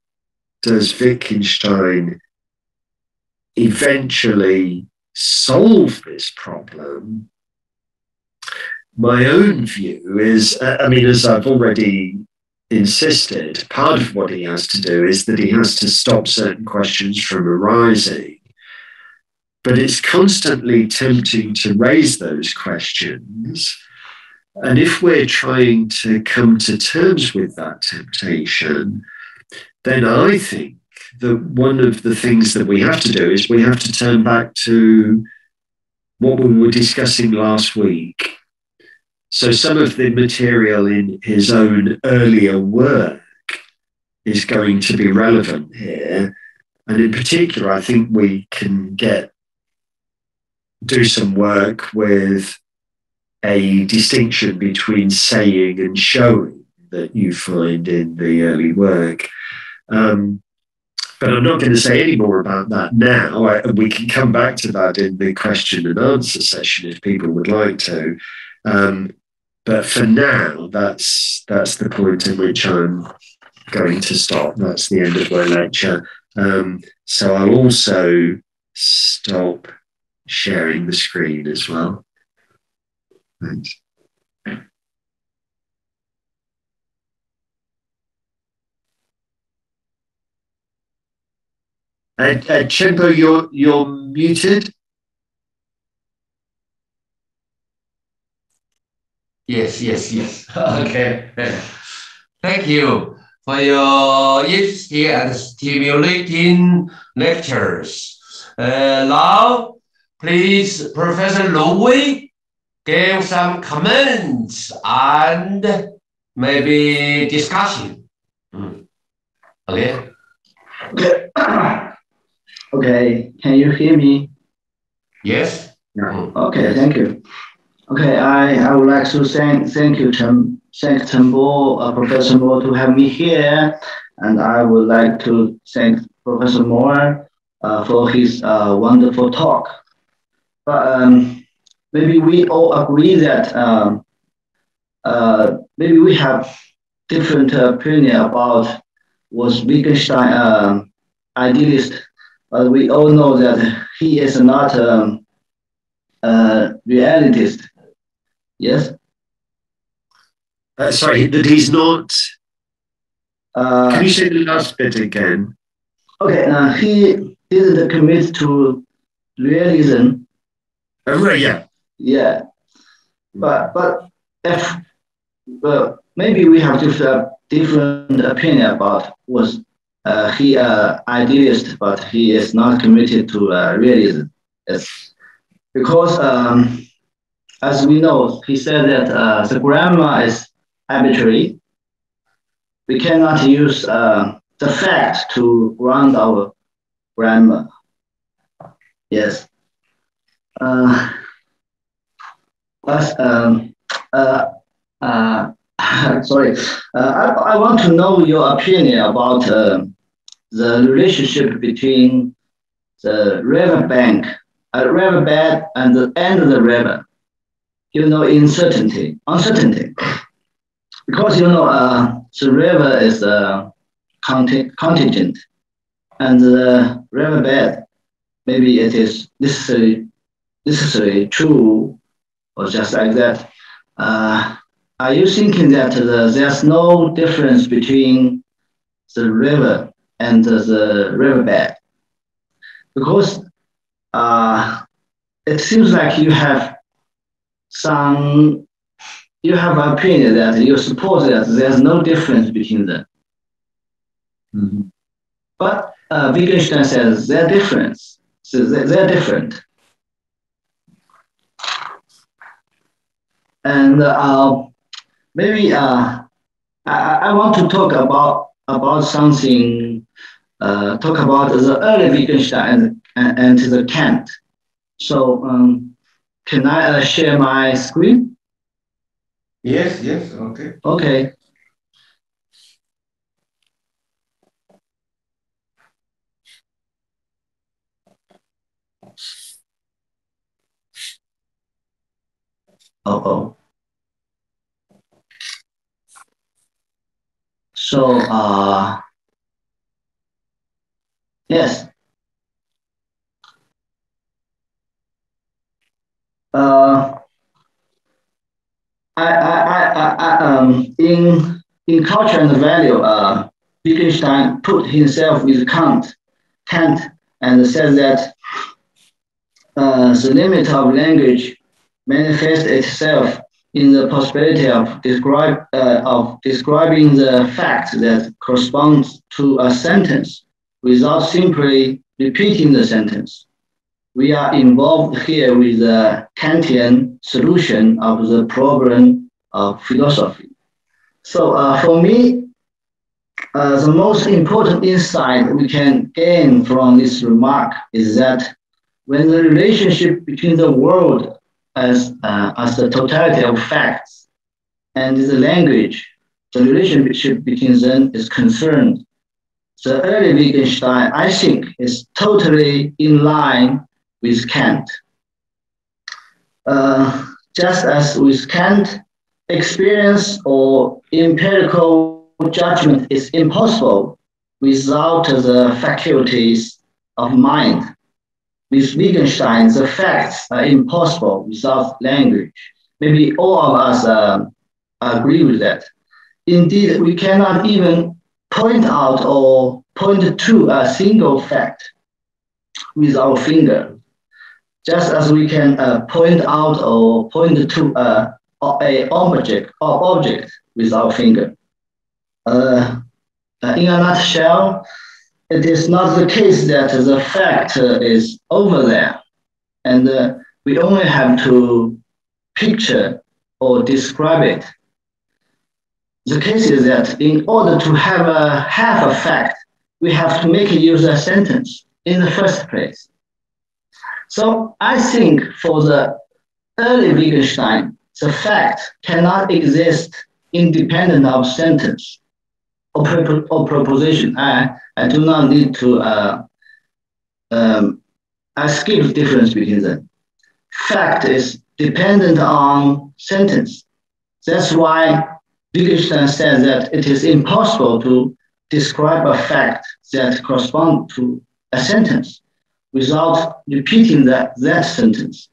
does Wittgenstein eventually solve this problem? My own view is, as I've already insisted, part of what he has to do is that he has to stop certain questions from arising. But it's constantly tempting to raise those questions. And if we're trying to come to terms with that temptation, then I think that one of the things that we have to do is we have to turn back to what we were discussing last week. So some of the material in his own earlier work is going to be relevant here. And in particular, I think we can do some work with a distinction between saying and showing that you find in the early work. But I'm not going to say any more about that now. We can come back to that in the question and answer session if people would like to. But for now, that's the point at which I'm going to stop. That's the end of my lecture. So I'll also stop sharing the screen as well. Thanks. Chenpo, you're muted. Yes. Okay. Thank you for your interesting and stimulating lectures. Now, please, Professor Lowy, give some comments and maybe discussion. Okay. Okay, can you hear me? Yes. Okay, thank you. Okay, I would like to thank you, Chen, Professor Moore, to have me here, and I would like to thank Professor Moore for his wonderful talk. But maybe we all agree that maybe we have different opinion about was Wittgenstein idealist, but we all know that he is not realist. Yes. Sorry, that he's not. Can you say the last bit again? Okay, he didn't commit to realism. Right, yeah. Yeah, but if maybe we have different opinion about was he idealist, but he is not committed to realism. Yes, because as we know, he said that the grammar is arbitrary. We cannot use the fact to ground our grammar. Yes. But sorry, I want to know your opinion about the relationship between the riverbed and the end of the river. You know, uncertainty, because you know the river is contingent, and the riverbed maybe it is necessarily true or just like that. Are you thinking that there's no difference between the river and the riverbed? Because it seems like you have an opinion that you suppose that there's no difference between them. Mm-hmm. But Wittgenstein says they're different. So they're different. And maybe I want to talk about something. Talk about the early Wittgenstein and the Kant. So can I share my screen? Yes, okay. Okay. Oh. So yes. In Culture and Value, Wittgenstein put himself with Kant, and said that the limit of language manifests itself in the possibility of describing the fact that corresponds to a sentence without simply repeating the sentence. We are involved here with the Kantian solution of the problem of philosophy. So for me, the most important insight we can gain from this remark is that when the relationship between the world as the totality of facts and the language, the relationship between them is concerned, the early Wittgenstein, I think, is totally in line with Kant. Just as with Kant, experience or empirical judgment is impossible without the faculties of mind. With Wittgenstein, the facts are impossible without language. Maybe all of us agree with that. Indeed, we cannot even point out or point to a single fact with our finger, just as we can point out or point to an object with our finger. In a nutshell, it is not the case that the fact is over there, and we only have to picture or describe it. The case is that in order to have a fact, we have to make use of a sentence in the first place. So I think for the early Wittgenstein, the fact cannot exist independent of sentence or proposition. I do not need to I skip the difference between them. Fact is dependent on sentence. That's why Wittgenstein says that it is impossible to describe a fact that corresponds to a sentence without repeating that sentence.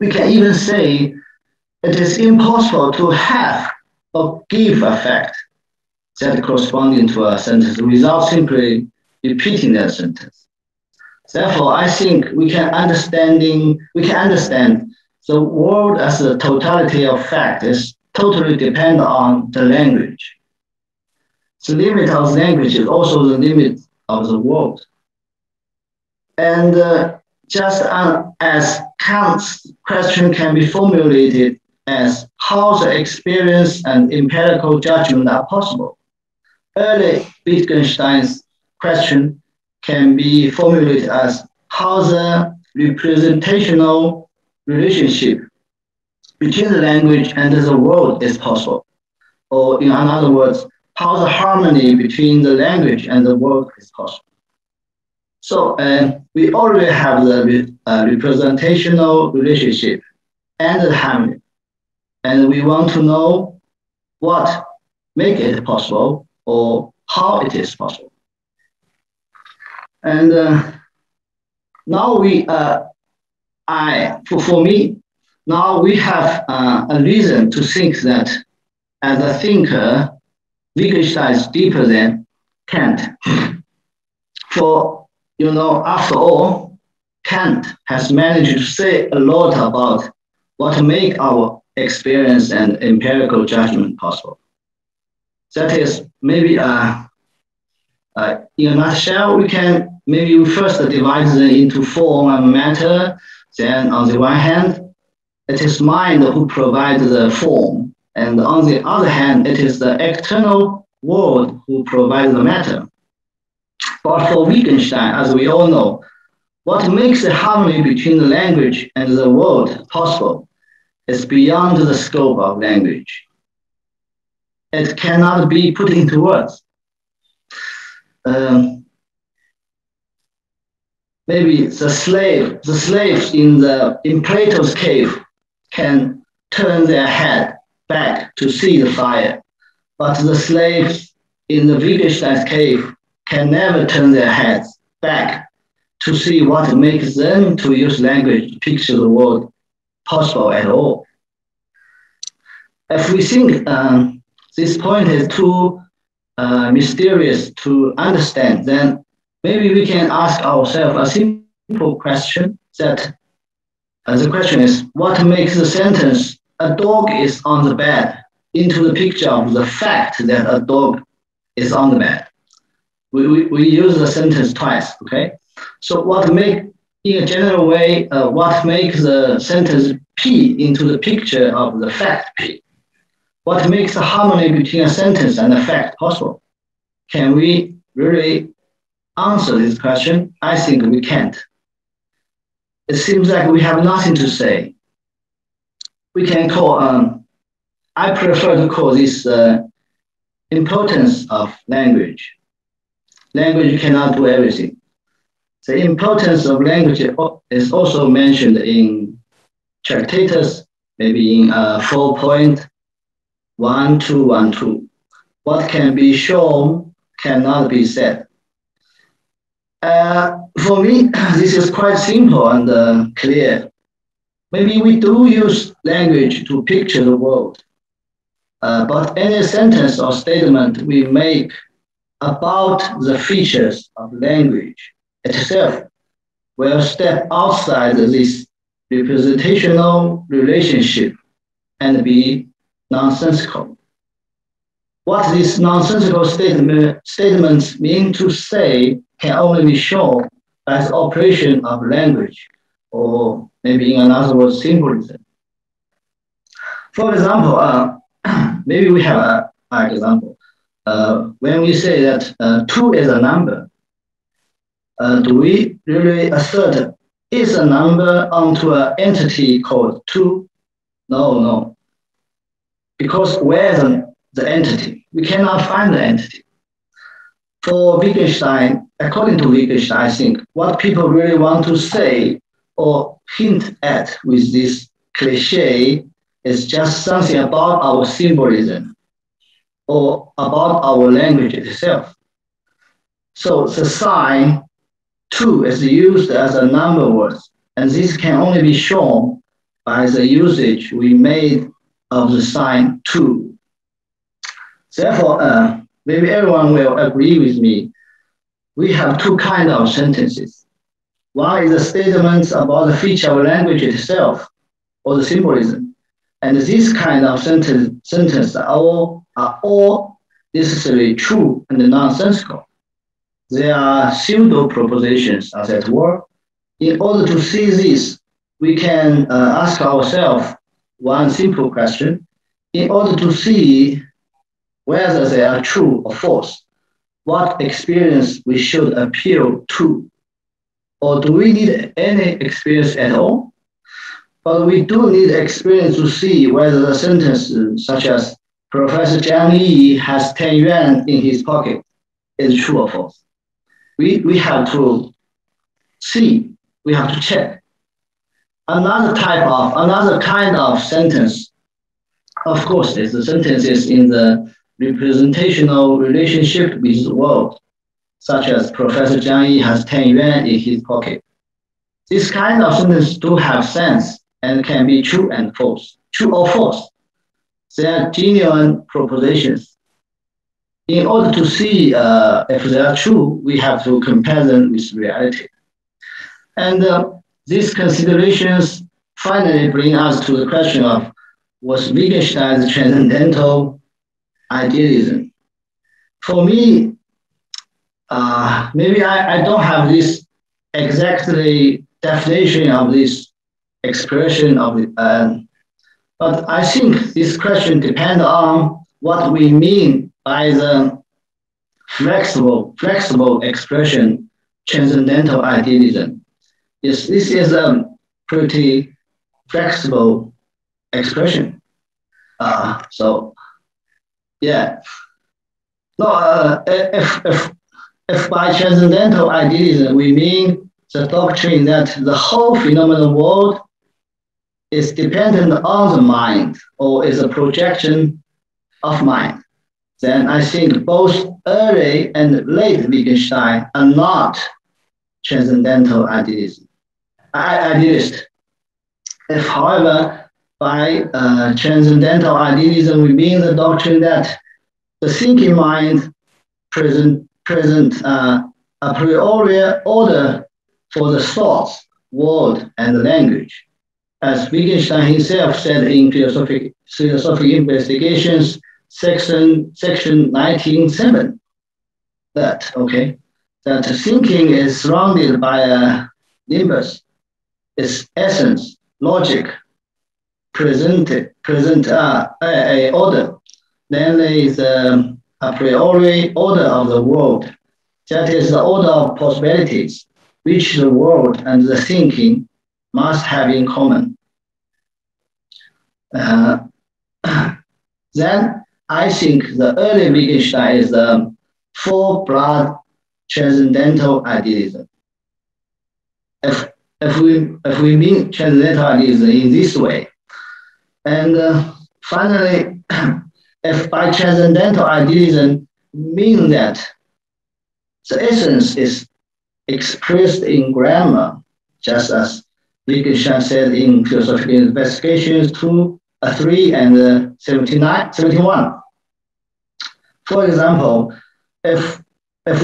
We can even say it is impossible to have or give a fact that corresponds to a sentence without simply repeating that sentence. Therefore, I think we can understand the world as a totality of fact is totally dependent on the language. The limit of language is also the limit of the world. And just as Kant's question can be formulated as how the experience and empirical judgment are possible, early Wittgenstein's question can be formulated as how the representational relationship between the language and the world is possible. Or in other words, how the harmony between the language and the world is possible. So we already have the representational relationship and the harmony. And we want to know what makes it possible or how it is possible. And now for me, now we have a reason to think that as a thinker, Wittgenstein is deeper than Kant. For, after all, Kant has managed to say a lot about what makes our experience and empirical judgment possible. That is, maybe in a nutshell, we can maybe first divide them into form and matter. Then on the one hand, it is mind who provides the form. And on the other hand, it is the external world who provides the matter. But for Wittgenstein, as we all know, what makes the harmony between the language and the world possible is beyond the scope of language. It cannot be put into words. Maybe the slaves in Plato's cave can turn their head back to see the fire, but the slaves in the Wittgenstein's cave can never turn their heads back to see what makes them to use language to picture the world possible at all. If we think this point is too mysterious to understand, then maybe we can ask ourselves a simple question that the question is, what makes the sentence, a dog is on the bed, into the picture of the fact that a dog is on the bed? We use the sentence twice, okay? So in a general way, what makes the sentence P into the picture of the fact P? What makes the harmony between a sentence and a fact possible? Can we really answer this question? I think we can't. It seems like we have nothing to say. We can call, I prefer to call this importance of language. Language cannot do everything. The importance of language is also mentioned in Tractatus, maybe in 4.1212. What can be shown cannot be said. For me, this is quite simple and clear. Maybe we do use language to picture the world, but any sentence or statement we make about the features of language itself will step outside this representational relationship and be nonsensical. What these nonsensical statements mean to say can only be shown by the operation of language, or maybe in other words, symbolism. For example, maybe we have an example. When we say that 2 is a number, do we really assert is a number onto an entity called 2? No. Because where is the entity? We cannot find the entity. For Wittgenstein, according to Wittgenstein, I think what people really want to say or hint at with this cliche is just something about our symbolism or about our language itself. So the sign 2 is used as a number word, and this can only be shown by the usage we made of the sign 2. Therefore, maybe everyone will agree with me. We have two kinds of sentences. One is a statement about the feature of language itself, or the symbolism. And this kind of sentence are all necessarily true and nonsensical. They are pseudo propositions, as it were. In order to see this, we can ask ourselves one simple question. In order to see whether they are true or false, what experience we should appeal to? Or do we need any experience at all? But we do need experience to see whether the sentence, such as Professor Zhang Yi has 10 yuan in his pocket, is true or false. We have to see, we have to check. Another kind of sentence, of course, is the sentences in the representational relationship with the world, such as Professor Zhang Yi has 10 yuan in his pocket. This kind of sentence do have sense and can be true and false, true or false. They are genuine propositions. In order to see if they are true, we have to compare them with reality. And these considerations finally bring us to the question of was Wittgenstein's transcendental idealism. For me, maybe I don't have this exactly definition of this expression of it, but I think this question depends on what we mean by the flexible expression transcendental idealism. Yes, this is a pretty flexible expression. So yeah. No, if by transcendental idealism we mean the doctrine that the whole phenomenal world is dependent on the mind or is a projection of mind, then I think both early and late Wittgenstein are not transcendental idealist. If, however, by transcendental idealism we mean the doctrine that the thinking mind present a priori order for the thoughts, word, and language. As Wittgenstein himself said in Philosophic Investigations, section 19.7, that thinking is surrounded by a nimbus, its essence, logic, present a order. Then there is a priori order of the world. That is the order of possibilities, which the world and the thinking must have in common. Then I think the early Wittgenstein is the full-blood transcendental idealism. If we mean transcendental idealism in this way, and finally, if by transcendental idealism mean that the essence is expressed in grammar, just as Wittgenstein said in Philosophical Investigations 3 and 71. For example, if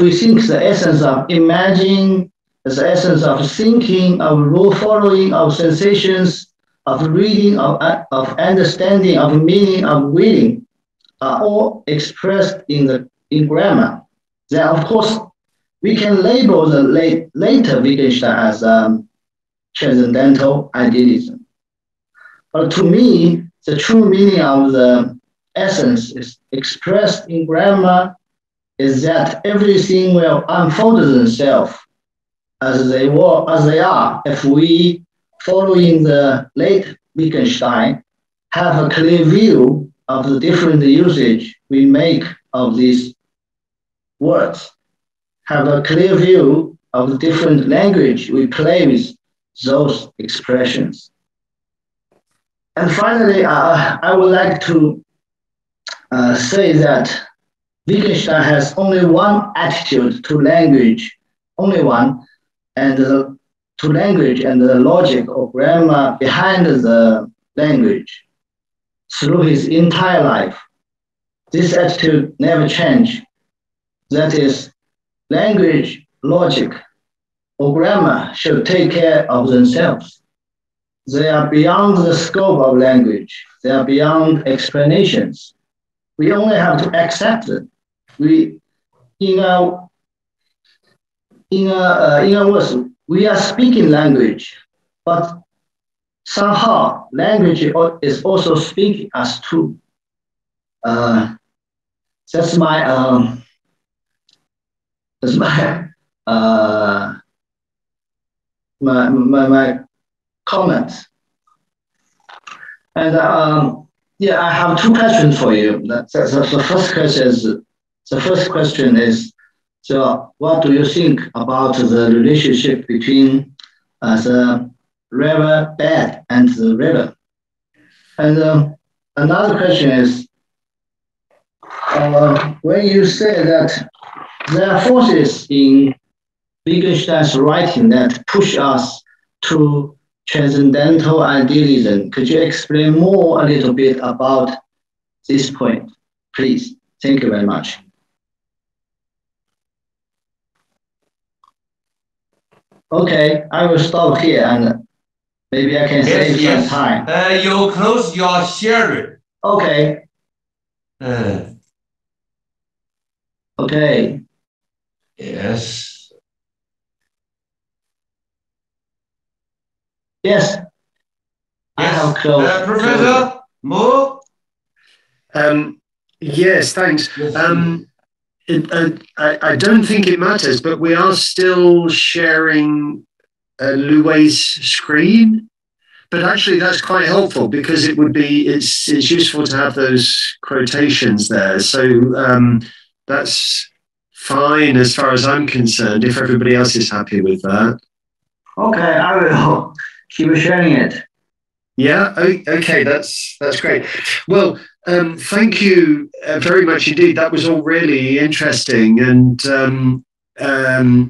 we think the essence of imagining, the essence of thinking, of rule following, of sensations, of reading, of understanding, of meaning, of willing, are all expressed in grammar, then of course we can label the later Wittgenstein as transcendental idealism. But to me, the true meaning of the essence is expressed in grammar is that everything will unfold themselves as they are if we, following the late Wittgenstein, have a clear view of the different usage we make of these words, have a clear view of the different language we play with those expressions. And finally, I would like to say that Wittgenstein has only one attitude to language, only one, and to language and the logic or grammar behind the language through his entire life. This attitude never changed. That is, language, logic, or grammar should take care of themselves. They are beyond the scope of language. They are beyond explanations. We only have to accept it. In other words, we are speaking language, but somehow language is also speaking us too. That's my my comments. And yeah, I have two questions for you. The first question is, so what do you think about the relationship between the riverbed and the river? And another question is, when you say that there are forces in Wittgenstein's writing that push us to transcendental idealism, could you explain more a little bit about this point, please? Thank you very much. Okay, I will stop here and maybe I can save some time. You close your sharing. Okay. Okay. Yes. Yes. I have closed. Professor Mo? Yes, thanks. I don't think it matters, but we are still sharing Louis' screen. But actually, that's quite helpful because it's useful to have those quotations there. So that's fine as far as I'm concerned, if everybody else is happy with that. Okay, I will keep sharing it. Yeah, okay, that's great. Well, thank you very much indeed. That was all really interesting. And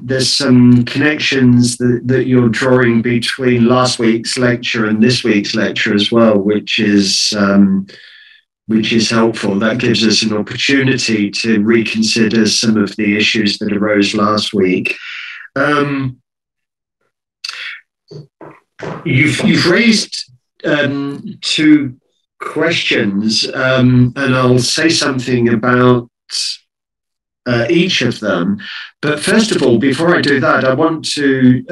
there's some connections that you're drawing between last week's lecture and this week's lecture as well, which is helpful. That gives us an opportunity to reconsider some of the issues that arose last week. You've raised two questions, and I'll say something about each of them. But first of all, before I do that, I want to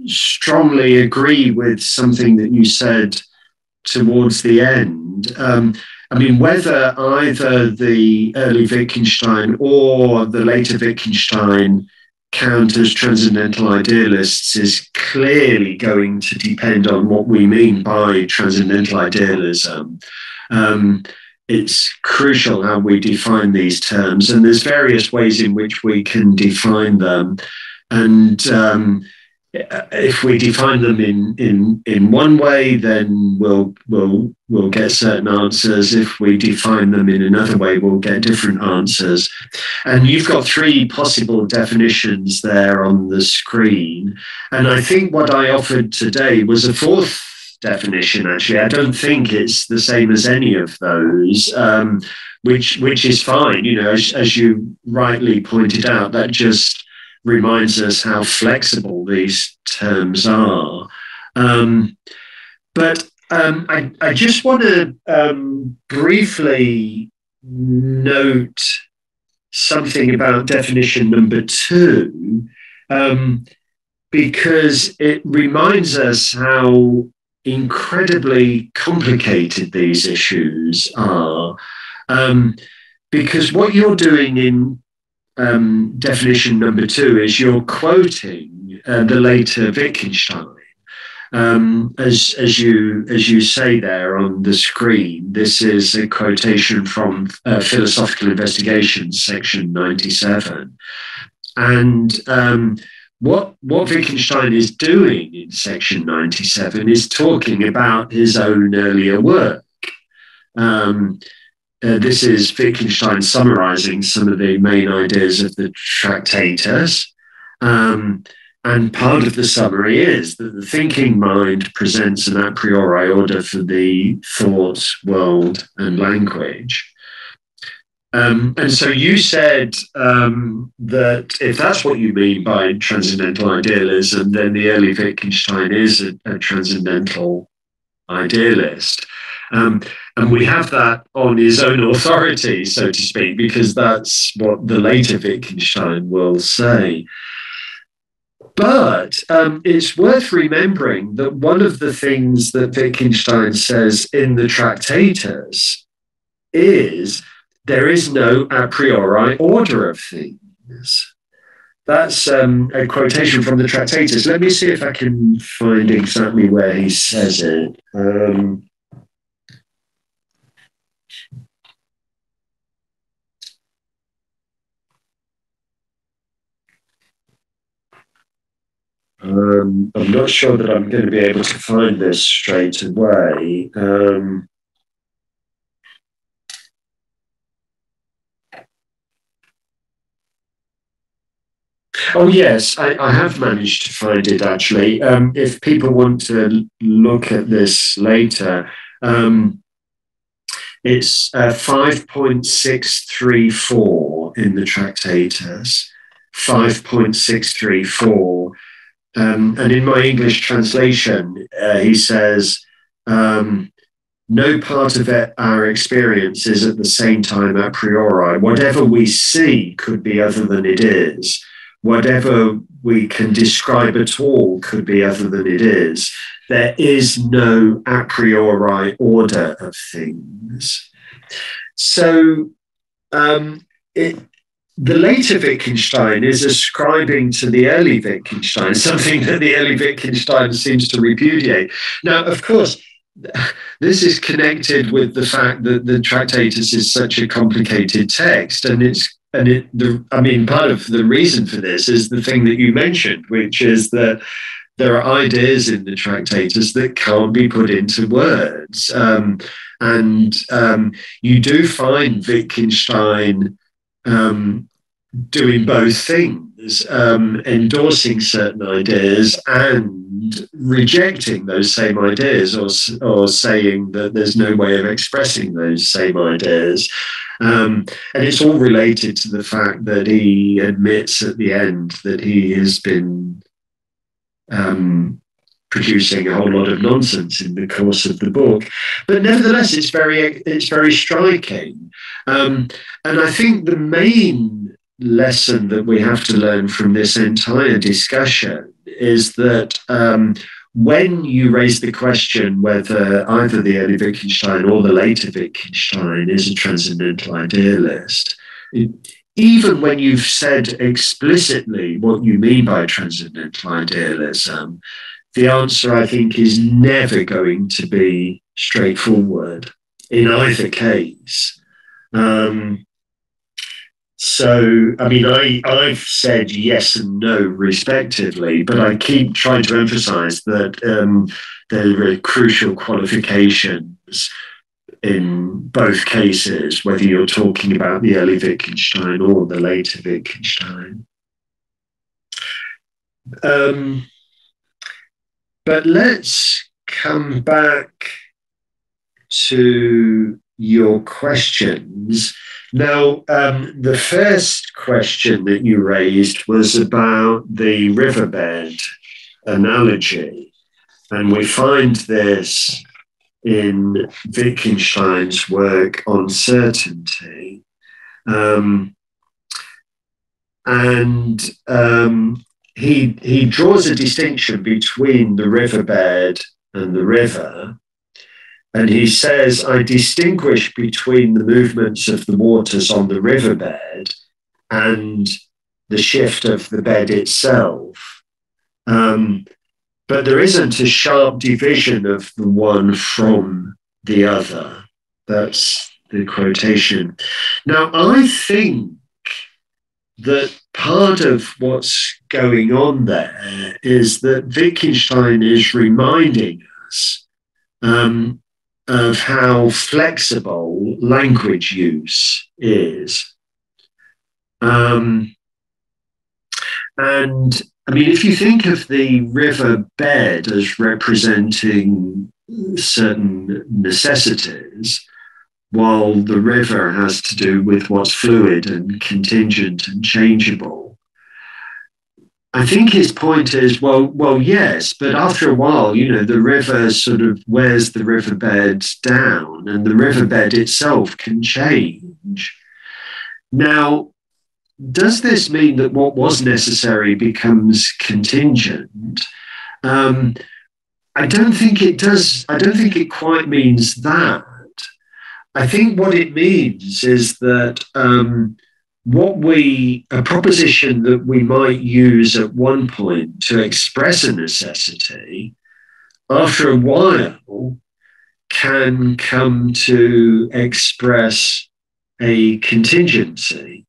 strongly agree with something that you said towards the end. I mean, whether either the early Wittgenstein or the later Wittgenstein count as transcendental idealists is clearly going to depend on what we mean by transcendental idealism. It's crucial how we define these terms, and there's various ways in which we can define them. And if we define them in one way, then we'll get certain answers. If we define them in another way, we'll get different answers. And you've got three possible definitions there on the screen. And I think what I offered today was a fourth definition, actually. I don't think it's the same as any of those, which is fine. You know, as you rightly pointed out, that just reminds us how flexible these terms are. But I just want to briefly note something about definition number 2, because it reminds us how incredibly complicated these issues are. Because what you're doing in definition number 2 is you're quoting the later Wittgenstein. As you say there on the screen, this is a quotation from Philosophical Investigations, section 97. And what Wittgenstein is doing in section 97 is talking about his own earlier work. This is Wittgenstein summarizing some of the main ideas of the Tractatus. And part of the summary is that the thinking mind presents an a priori order for the thought, world, and language. And so you said that if that's what you mean by transcendental idealism, then the early Wittgenstein is a transcendental idealist. And we have that on his own authority, so to speak, because that's what the later Wittgenstein will say. But it's worth remembering that one of the things that Wittgenstein says in the Tractatus is there is no a priori order of things. That's a quotation from the Tractatus. Let me see if I can find exactly where he says it. I'm not sure that I'm going to be able to find this straight away. Oh, yes, I have managed to find it, actually. If people want to look at this later, it's 5.634 in the Tractatus, 5.634. And in my English translation, he says, no part of our experience is at the same time a priori. Whatever we see could be other than it is. Whatever we can describe at all could be other than it is. There is no a priori order of things. So the later Wittgenstein is ascribing to the early Wittgenstein something that the early Wittgenstein seems to repudiate. Now, of course, this is connected with the fact that the Tractatus is such a complicated text, part of the reason for this is the thing that you mentioned, which is that there are ideas in the Tractatus that can't be put into words, you do find Wittgenstein doing both things, endorsing certain ideas and rejecting those same ideas, or saying that there's no way of expressing those same ideas. And it's all related to the fact that he admits at the end that he has been producing a whole lot of nonsense in the course of the book. But nevertheless, it's very striking. And I think the main lesson that we have to learn from this entire discussion is that when you raise the question whether either the early Wittgenstein or the later Wittgenstein is a transcendental idealist, even when you've said explicitly what you mean by transcendental idealism, the answer, I think, is never going to be straightforward in either case. I've said yes and no respectively, but I keep trying to emphasize that there are crucial qualifications in both cases, whether you're talking about the early Wittgenstein or the later Wittgenstein. But let's come back to your questions. Now, the first question that you raised was about the riverbed analogy, and we find this in Wittgenstein's work on certainty. He draws a distinction between the riverbed and the river. And he says, I distinguish between the movements of the waters on the riverbed and the shift of the bed itself. But there isn't a sharp division of the one from the other. That's the quotation. Now, I think that part of what's going on there is that Wittgenstein is reminding us of how flexible language use is. And I mean, if you think of the riverbed as representing certain necessities, while the river has to do with what's fluid and contingent and changeable, I think his point is, well, yes, but after a while, the river sort of wears the riverbed down, and the riverbed itself can change. Now, does this mean that what was necessary becomes contingent? I don't think it does. I don't think it quite means that. I think what it means is that a proposition that we might use at one point to express a necessity, after a while can come to express a contingency.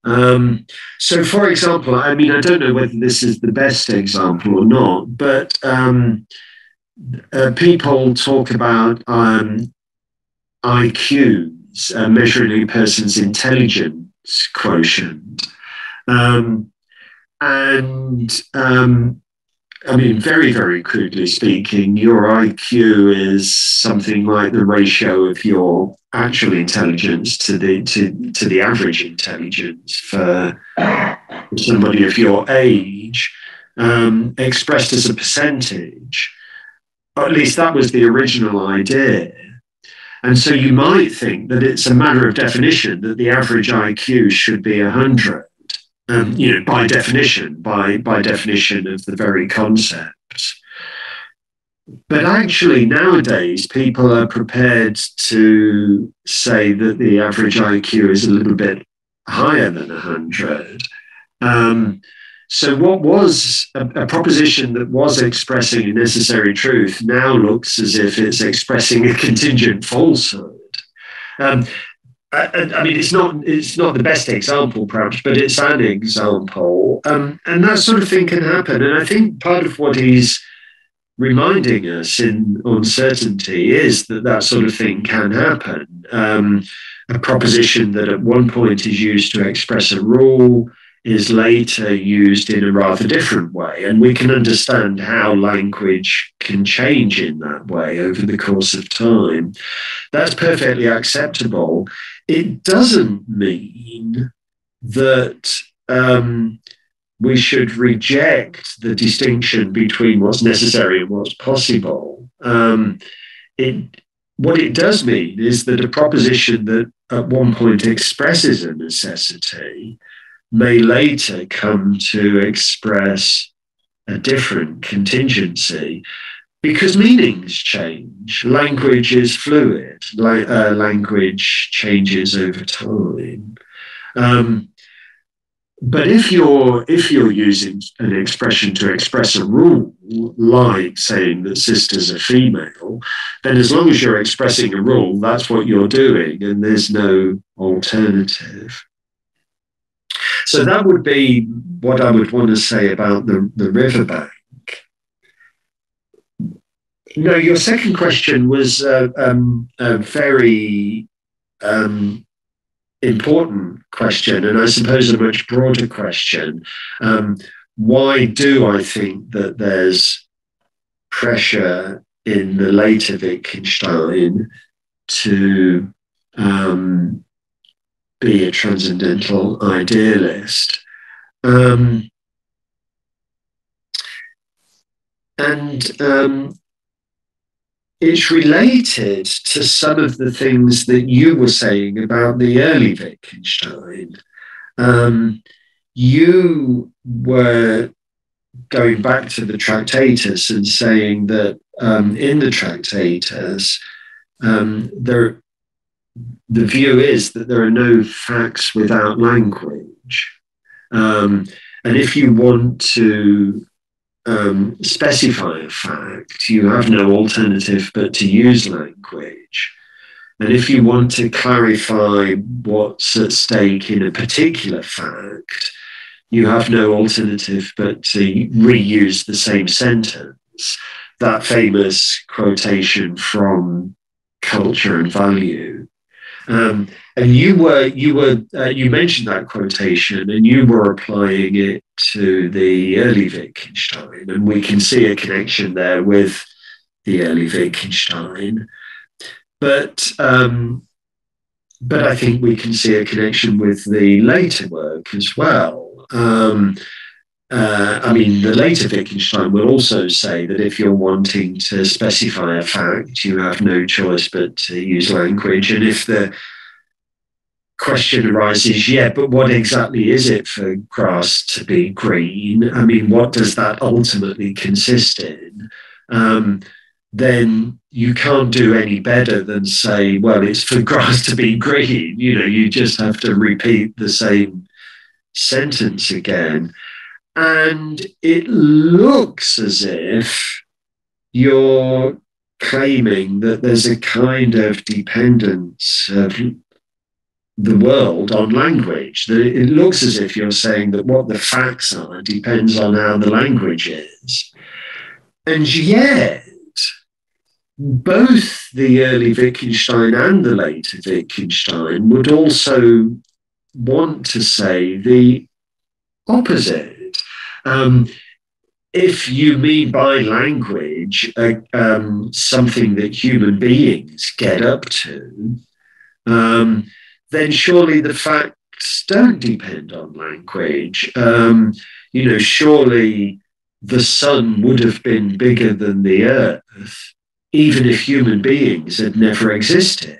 So, for example, I mean, I don't know whether this is the best example or not, but people talk about IQs, measuring a person's intelligence quotient. I mean, very, very crudely speaking, your IQ is something like the ratio of your actual intelligence to the average intelligence for somebody of your age, expressed as a percentage. Or at least that was the original idea. And so you might think that it's a matter of definition that the average IQ should be 100. By definition of the very concepts. But actually, nowadays, people are prepared to say that the average IQ is a little bit higher than 100. So what was a proposition that was expressing a necessary truth now looks as if it's expressing a contingent falsehood. I mean, it's not the best example, perhaps, but it's an example. And that sort of thing can happen. And I think part of what he's reminding us in uncertainty is that sort of thing can happen. A proposition that at one point is used to express a rule is later used in a rather different way. And we can understand how language can change in that way over the course of time. That's perfectly acceptable. It doesn't mean that we should reject the distinction between what's necessary and what's possible. What it does mean is that a proposition that at one point expresses a necessity may later come to express a different contingency. Because meanings change, language is fluid, language changes over time. But if you're using an expression to express a rule, like saying that sisters are female, then as long as you're expressing a rule, that's what you're doing, and there's no alternative. So that would be what I would want to say about the riverbank. No, your second question was a very important question, and I suppose a much broader question. Why do I think that there's pressure in the later Wittgenstein to be a transcendental idealist? It's related to some of the things that you were saying about the early Wittgenstein. You were going back to the Tractatus and saying that in the Tractatus, the view is that there are no facts without language. And if you want to specify a fact, you have no alternative but to use language. And if you want to clarify what's at stake in a particular fact, you have no alternative but to reuse the same sentence. That famous quotation from Culture and Value. And you mentioned that quotation, and you were applying it to the early Wittgenstein, and we can see a connection there with the early Wittgenstein. But I think we can see a connection with the later work as well. I mean, the later Wittgenstein will also say that if you're wanting to specify a fact, you have no choice but to use language. And if the question arises, yeah, but what exactly is it for grass to be green? I mean, what does that ultimately consist in? Then you can't do any better than say, well, it's for grass to be green. You know, you just have to repeat the same sentence again. And it looks as if you're claiming that there's a kind of dependence of the world on language. That it looks as if you're saying that what the facts are depends on how the language is. And yet, both the early Wittgenstein and the later Wittgenstein would also want to say the opposite. If you mean by language something that human beings get up to, then surely the facts don't depend on language. You know, surely the sun would have been bigger than the earth, even if human beings had never existed.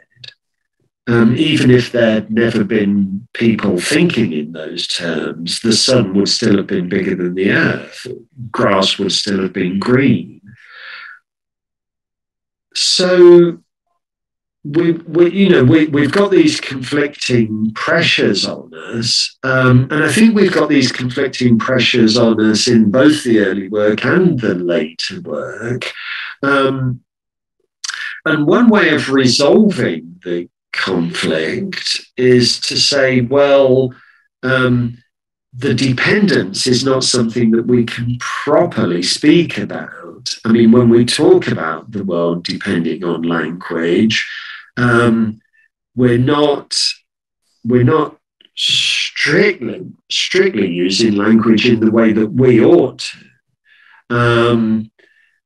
Even if there'd never been people thinking in those terms, the sun would still have been bigger than the earth. Grass would still have been green. So we've got these conflicting pressures on us, and I think we've got these conflicting pressures on us in both the early work and the later work. And one way of resolving the conflict is to say, well, the dependence is not something that we can properly speak about. I mean, when we talk about the world depending on language, we're not strictly using language in the way that we ought to.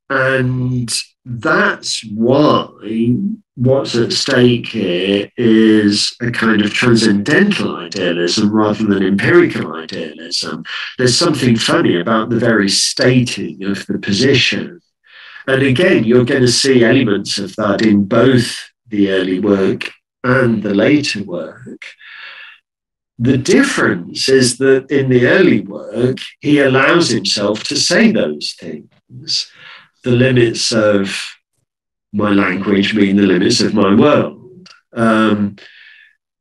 And that's why what's at stake here is a kind of transcendental idealism rather than empirical idealism. There's something funny about the very stating of the position. And again, you're going to see elements of that in both the early work and the later work. The difference is that in the early work, he allows himself to say those things. The limits of my language mean the limits of my world. The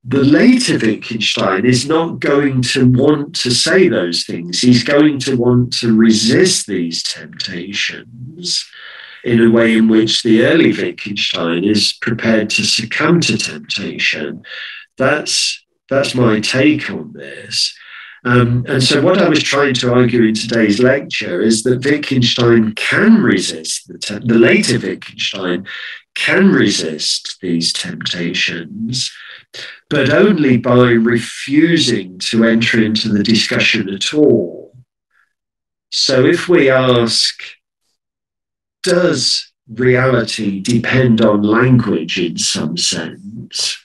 later Wittgenstein is not going to want to say those things. He's going to want to resist these temptations in a way in which the early Wittgenstein is prepared to succumb to temptation. That's my take on this. And so what I was trying to argue in today's lecture is that Wittgenstein can resist, the later Wittgenstein can resist these temptations, but only by refusing to enter into the discussion at all. So if we ask, does reality depend on language in some sense?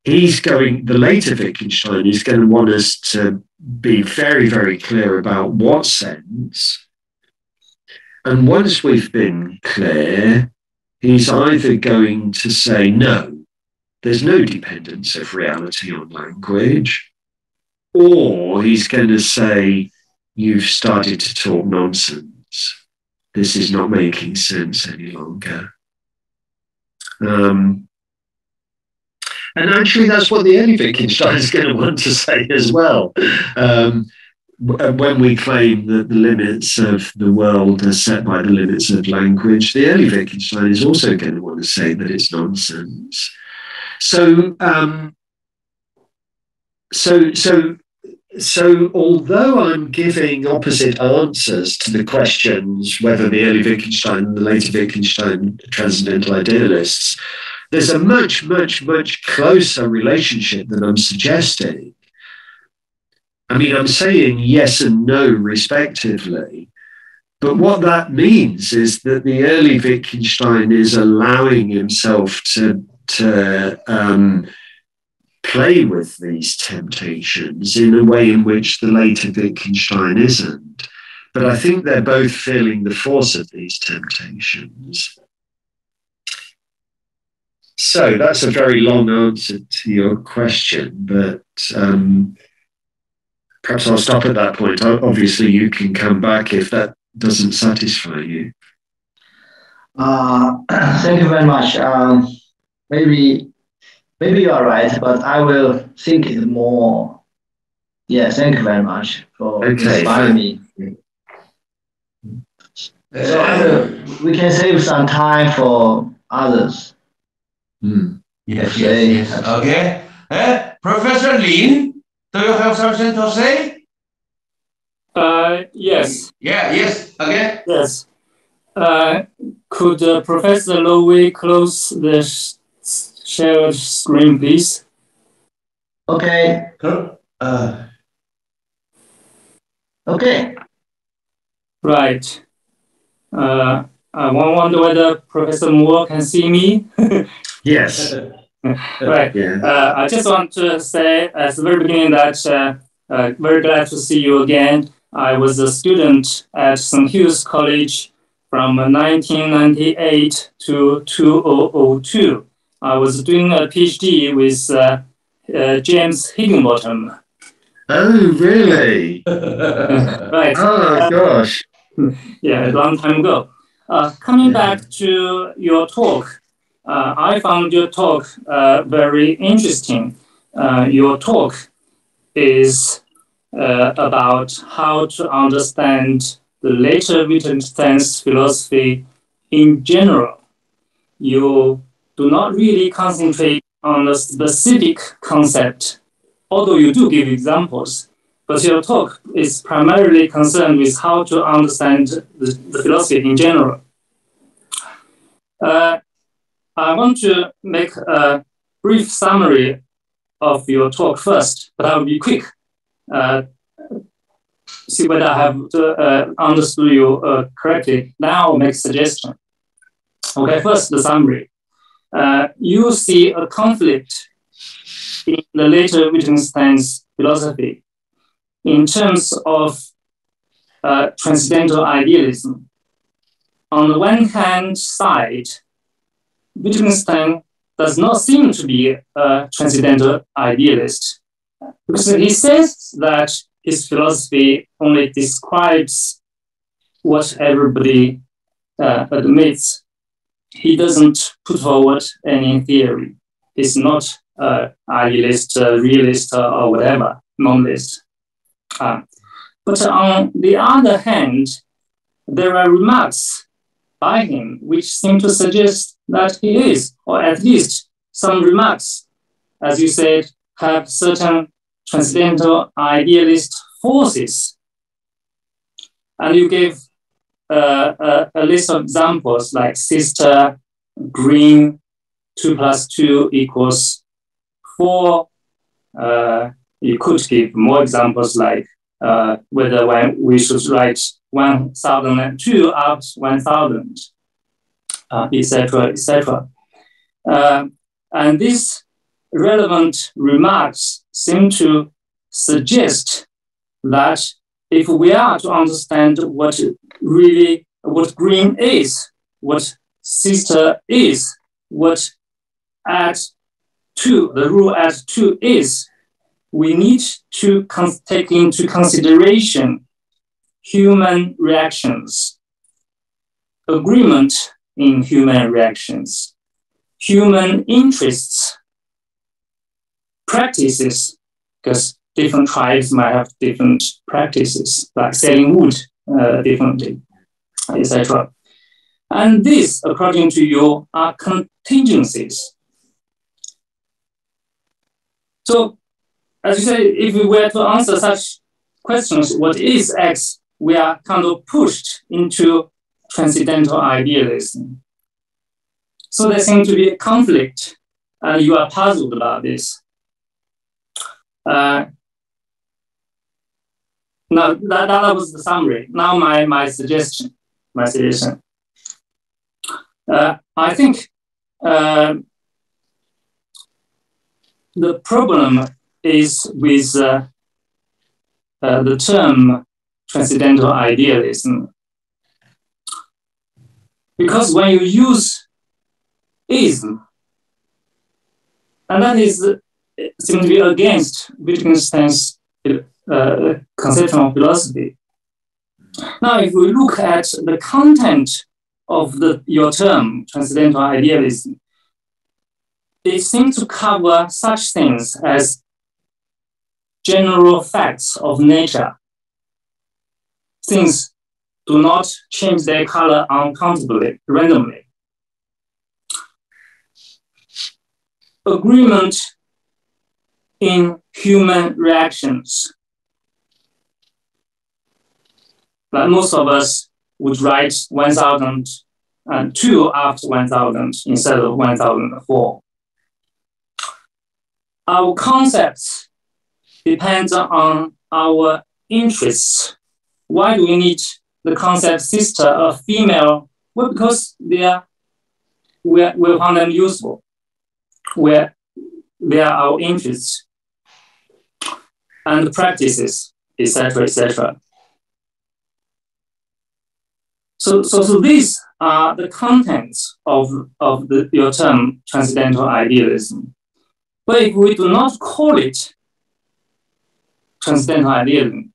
The later Wittgenstein is going to want us to be very, very clear about what sense. And once we've been clear, he's either going to say, no, there's no dependence of reality on language, or he's going to say, you've started to talk nonsense. This is not making sense any longer. And actually, that's what the early Wittgenstein is going to want to say as well. When we claim that the limits of the world are set by the limits of language, the early Wittgenstein is also going to want to say that it's nonsense. So, so although I'm giving opposite answers to the questions whether the early Wittgenstein and the later Wittgenstein transcendental idealists, there's a much, much, much closer relationship than I'm suggesting. I mean, I'm saying yes and no respectively, but what that means is that the early Wittgenstein is allowing himself to play with these temptations in a way in which the later Wittgenstein isn't. But I think they're both feeling the force of these temptations. So that's a very long answer to your question, but perhaps I'll stop at that point. Obviously, you can come back if that doesn't satisfy you. Thank you very much. Maybe you are right, but I will think it more. Yeah, thank you very much for inspiring me. So we can save some time for others. Yes. Okay. Professor Lin, do you have something to say? Yes. Yes. Okay. Yes. Could Professor Lowy close the shared screen, please? Okay. Okay. Right. I wonder whether Professor Moore can see me. Yes. Right. Yeah. I just want to say at the very beginning that very glad to see you again. I was a student at St. Hugh's College from 1998 to 2002. I was doing a PhD with James Higginbottom. Oh, really? Right. Oh, gosh. Yeah, a long time ago. Coming back to your talk, I found your talk very interesting. Your talk is about how to understand the later Wittgenstein's philosophy in general. You do not really concentrate on a specific concept, although you do give examples. But your talk is primarily concerned with how to understand the philosophy in general. I want to make a brief summary of your talk first, but I will be quick. See whether I have understood you correctly. Now I'll make a suggestion. Okay, first the summary. You see a conflict in the later Wittgenstein's philosophy in terms of transcendental idealism. On the one hand side, Wittgenstein does not seem to be a transcendental idealist because he says that his philosophy only describes what everybody admits. He doesn't put forward any theory. He's not idealist, realist, or whatever, monist. But on the other hand, there are remarks by him which seem to suggest that he is, or at least some remarks, as you said, have certain transcendental idealist forces. And you gave a list of examples like sister, green, 2 + 2 = 4. You could give more examples like whether we should write 1002 out 1000, etc., etc. And these relevant remarks seem to suggest that if we are to understand what green is, what sister is, what the rule at 2 is, we need to take into consideration human reactions, agreement in human reactions, human interests, practices, because different tribes might have different practices, like selling wood differently, etc. And these, according to you, are contingencies. So, as you say, if we were to answer such questions, what is X? We are kind of pushed into transcendental idealism. So there seems to be a conflict, and you are puzzled about this. Now, that was the summary. Now my suggestion. I think the problem is with the term transcendental idealism. Because when you use ism, and that is seems to be against Wittgenstein's conception of philosophy. Now, if we look at the content of your term, transcendental idealism, it seems to cover such things as general facts of nature. Things do not change their color uncountably, randomly. Agreement in human reactions. Like most of us would write 1002 after 1000 instead of 1004. Our concepts depend on our interests. Why do we need the concept sister or female? Well, because we find them useful. They are our interests and practices, etc., etc. So these are the contents of your term, transcendental idealism. But if we do not call it transcendental idealism,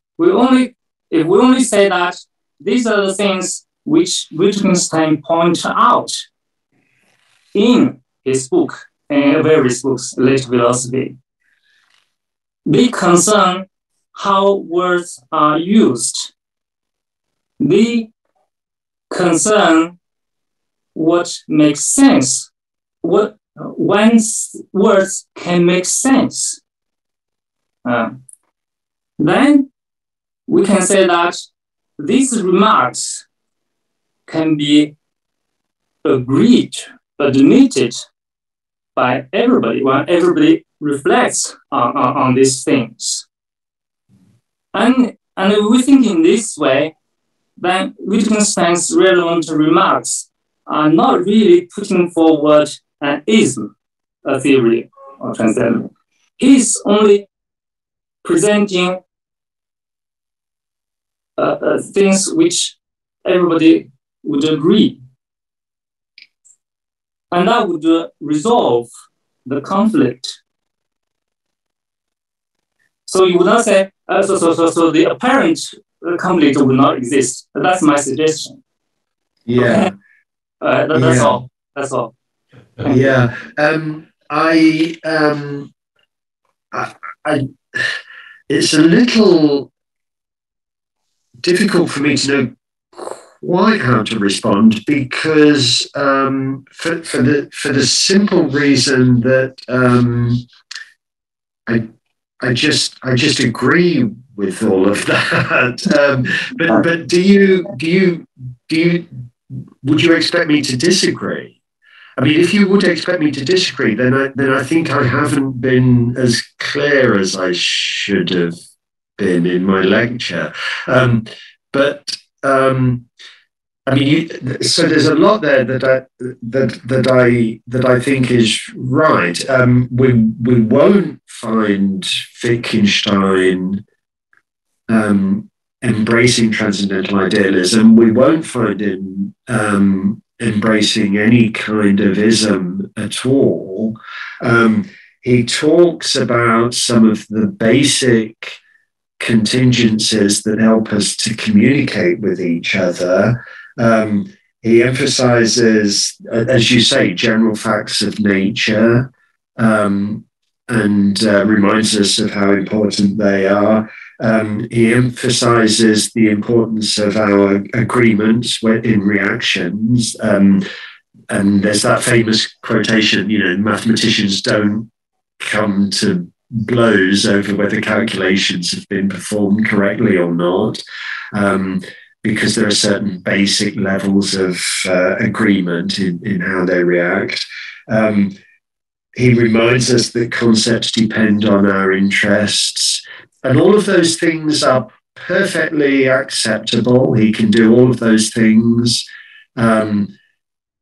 if we only say that these are the things which Wittgenstein points out in his book, in various books, Later Philosophy, they concern how words are used. They concern what makes sense, when words can make sense. Then we can say that these remarks can be agreed, admitted by everybody when everybody reflects on these things. And if we think in this way, then Wittgenstein's relevant remarks are not really putting forward an ism, a theory or transcendental. He's only presenting things which everybody would agree. And that would resolve the conflict. So you would not say, so the apparent conflict would not exist. That's my suggestion. Yeah. That's all. That's all. Yeah. It's a little difficult for me to know quite how to respond because for the simple reason that I just agree with all of that. But would you expect me to disagree? I mean, if you would expect me to disagree, then I think I haven't been as clear as I should have been in my lecture. I mean, so there's a lot there that I think is right. We won't find Wittgenstein embracing transcendental idealism. We won't find him embracing any kind of ism at all. He talks about some of the basic contingencies that help us to communicate with each other. He emphasizes, as you say, general facts of nature, and reminds us of how important they are. He emphasizes the importance of our agreements in reactions. And there's that famous quotation, mathematicians don't come to blows over whether calculations have been performed correctly or not, because there are certain basic levels of agreement in how they react. He reminds us that concepts depend on our interests, and all of those things are perfectly acceptable. He can do all of those things.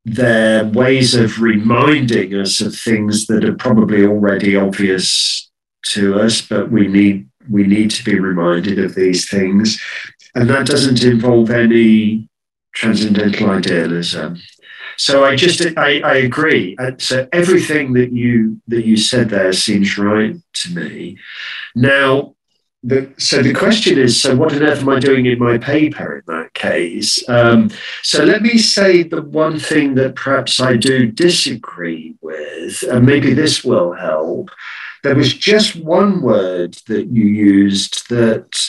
They're ways of reminding us of things that are probably already obvious to us, but we need to be reminded of these things. And that doesn't involve any transcendental idealism. So I agree. So everything that you said there seems right to me. Now, so the question is, so what on earth am I doing in my paper in that case? So let me say the one thing that perhaps I do disagree with, and maybe this will help. There was just one word that you used that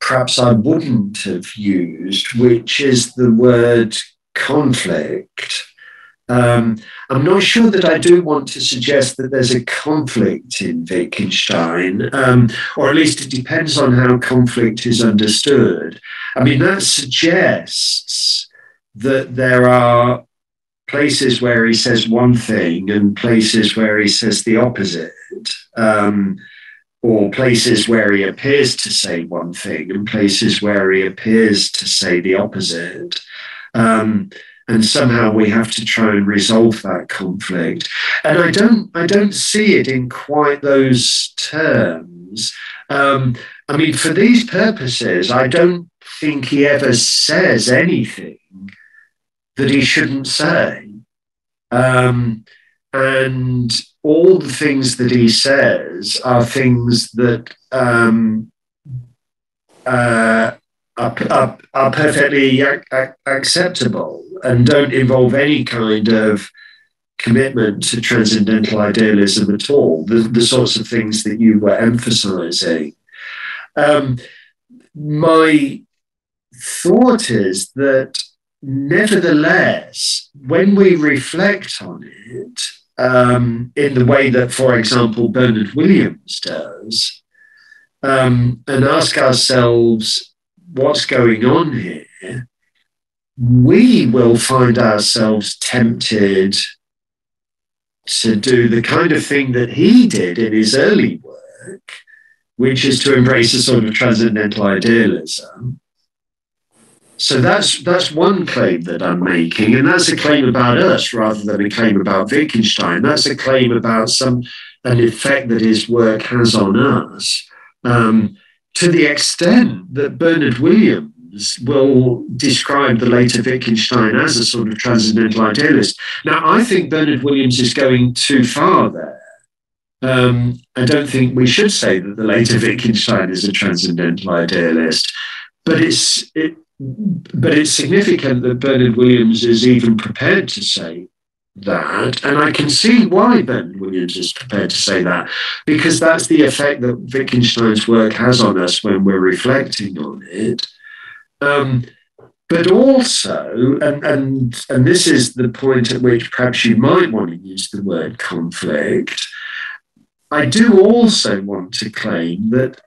perhaps I wouldn't have used, which is the word conflict. I'm not sure that I do want to suggest that there's a conflict in Wittgenstein, or at least it depends on how conflict is understood. I mean, that suggests that there are places where he says one thing and places where he says the opposite, or places where he appears to say one thing and places where he appears to say the opposite. And somehow we have to try and resolve that conflict. And I don't see it in quite those terms. I mean, for these purposes, I don't think he ever says anything that he shouldn't say. And all the things that he says are things that are perfectly acceptable and don't involve any kind of commitment to transcendental idealism at all, the sorts of things that you were emphasizing. My thought is that nevertheless, when we reflect on it, in the way that, for example, Bernard Williams does, and ask ourselves what's going on here, we will find ourselves tempted to do the kind of thing that he did in his early work, which is to embrace a sort of transcendental idealism. So that's one claim that I'm making, and that's a claim about us rather than a claim about Wittgenstein. That's a claim about an effect that his work has on us, to the extent that Bernard Williams will describe the later Wittgenstein as a sort of transcendental idealist. Now, I think Bernard Williams is going too far there. I don't think we should say that the later Wittgenstein is a transcendental idealist, but it's significant that Bernard Williams is even prepared to say that, and I can see why Bernard Williams is prepared to say that, because that's the effect that Wittgenstein's work has on us when we're reflecting on it. But also, and this is the point at which perhaps you might want to use the word conflict, I do also want to claim that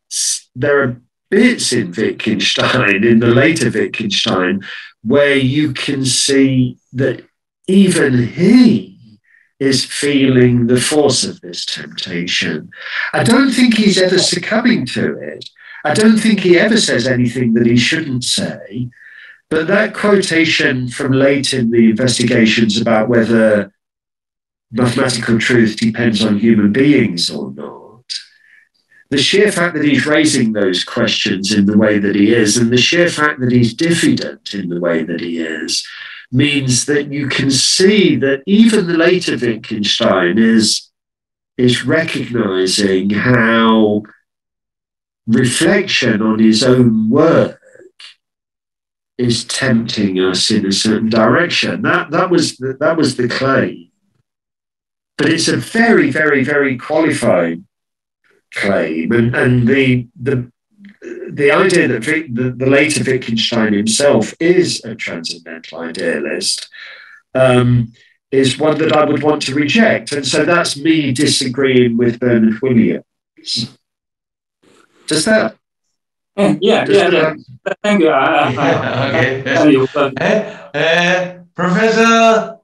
there are bits in Wittgenstein, in the later Wittgenstein, where you can see that even he is feeling the force of this temptation. I don't think he's ever succumbing to it. I don't think he ever says anything that he shouldn't say. But that quotation from late in the investigations about whether mathematical truth depends on human beings or not, the sheer fact that he's raising those questions in the way that he is, and the sheer fact that he's diffident in the way that he is, means that you can see that even the later Wittgenstein is recognizing how reflection on his own work is tempting us in a certain direction. That was the claim. But it's a very, very, very qualified claim, and the idea that the later Wittgenstein himself is a transcendental idealist is one that I would want to reject. And so that's me disagreeing with Bernard Williams. Does that? Yeah. Thank you. Okay. Professor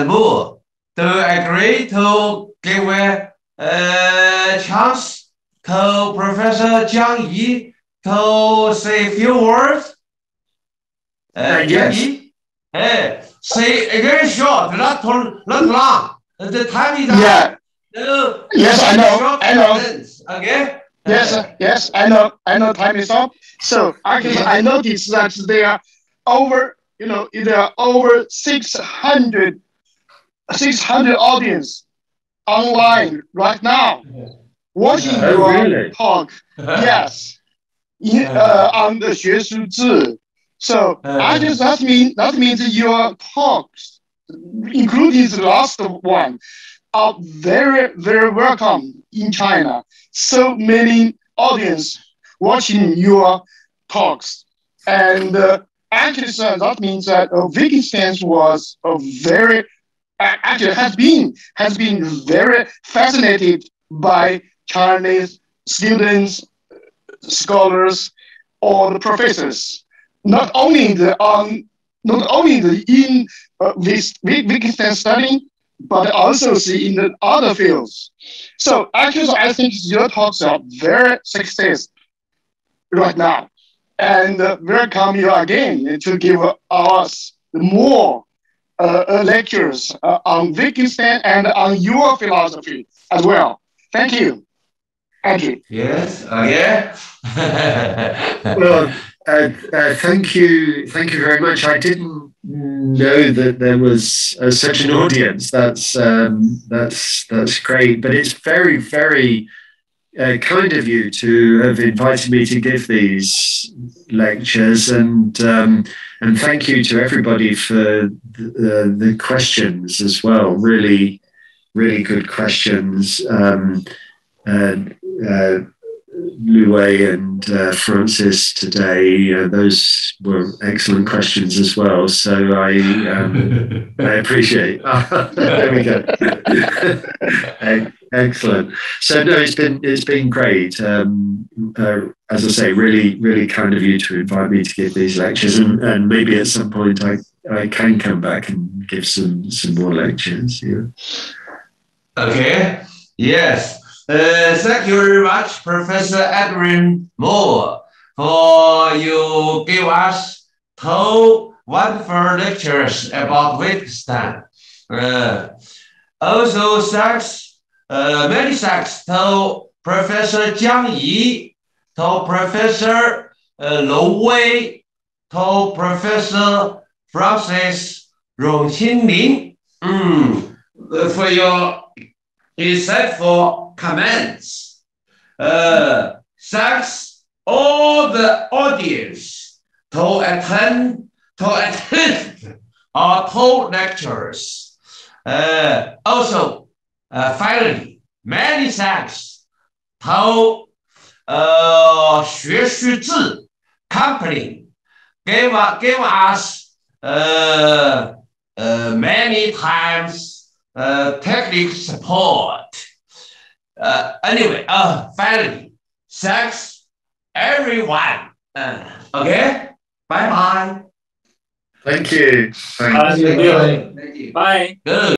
Moore, do you agree to give a chance to Professor Jiang Yi to say a few words? Yes. Jiang Yi? Say very short, not long. The time is up. Yes, I know. Okay. Yes, I know. Time is up. So actually, I noticed that there are over 600 audience online right now watching your talk. Yes, on the 学术志. So that means your talks, including the last one, are very, very welcome in China. So many audience watching your talks. And actually, sir, that means that Wittgenstein was has been very fascinated by Chinese students, scholars, or the professors. Not only in this Wittgenstein study, but also see in the other fields. So actually, I think your talks are very successful right now. And welcome you again to give us more lectures on Wittgenstein and on your philosophy as well. Thank you. Andrew. Yes, okay. Well, thank you very much. I didn't know that there was such an audience. That's great. But it's very, very kind of you to have invited me to give these lectures, and thank you to everybody for the questions as well. Really, really good questions. Louis and Francis today, those were excellent questions as well. So I appreciate. There we go. Excellent. So no, it's been great. As I say, really, really kind of you to invite me to give these lectures, and maybe at some point I can come back and give some more lectures. Yeah. Okay. Yes. Thank you very much, Professor Adrian Moore, for you give us two wonderful lectures about Wittgenstein. Also, thanks, many thanks to Professor Jiang Yi, to Professor Lou Wei, to Professor Francis Rongqinlin, for your insightful comments. Thanks all the audience to attend our two lectures. Also, finally, many thanks to 学术志 company gave us many times technical support. Anyway, finally, thanks everyone. Okay, bye bye. Thank you. Thank you. Bye. Good.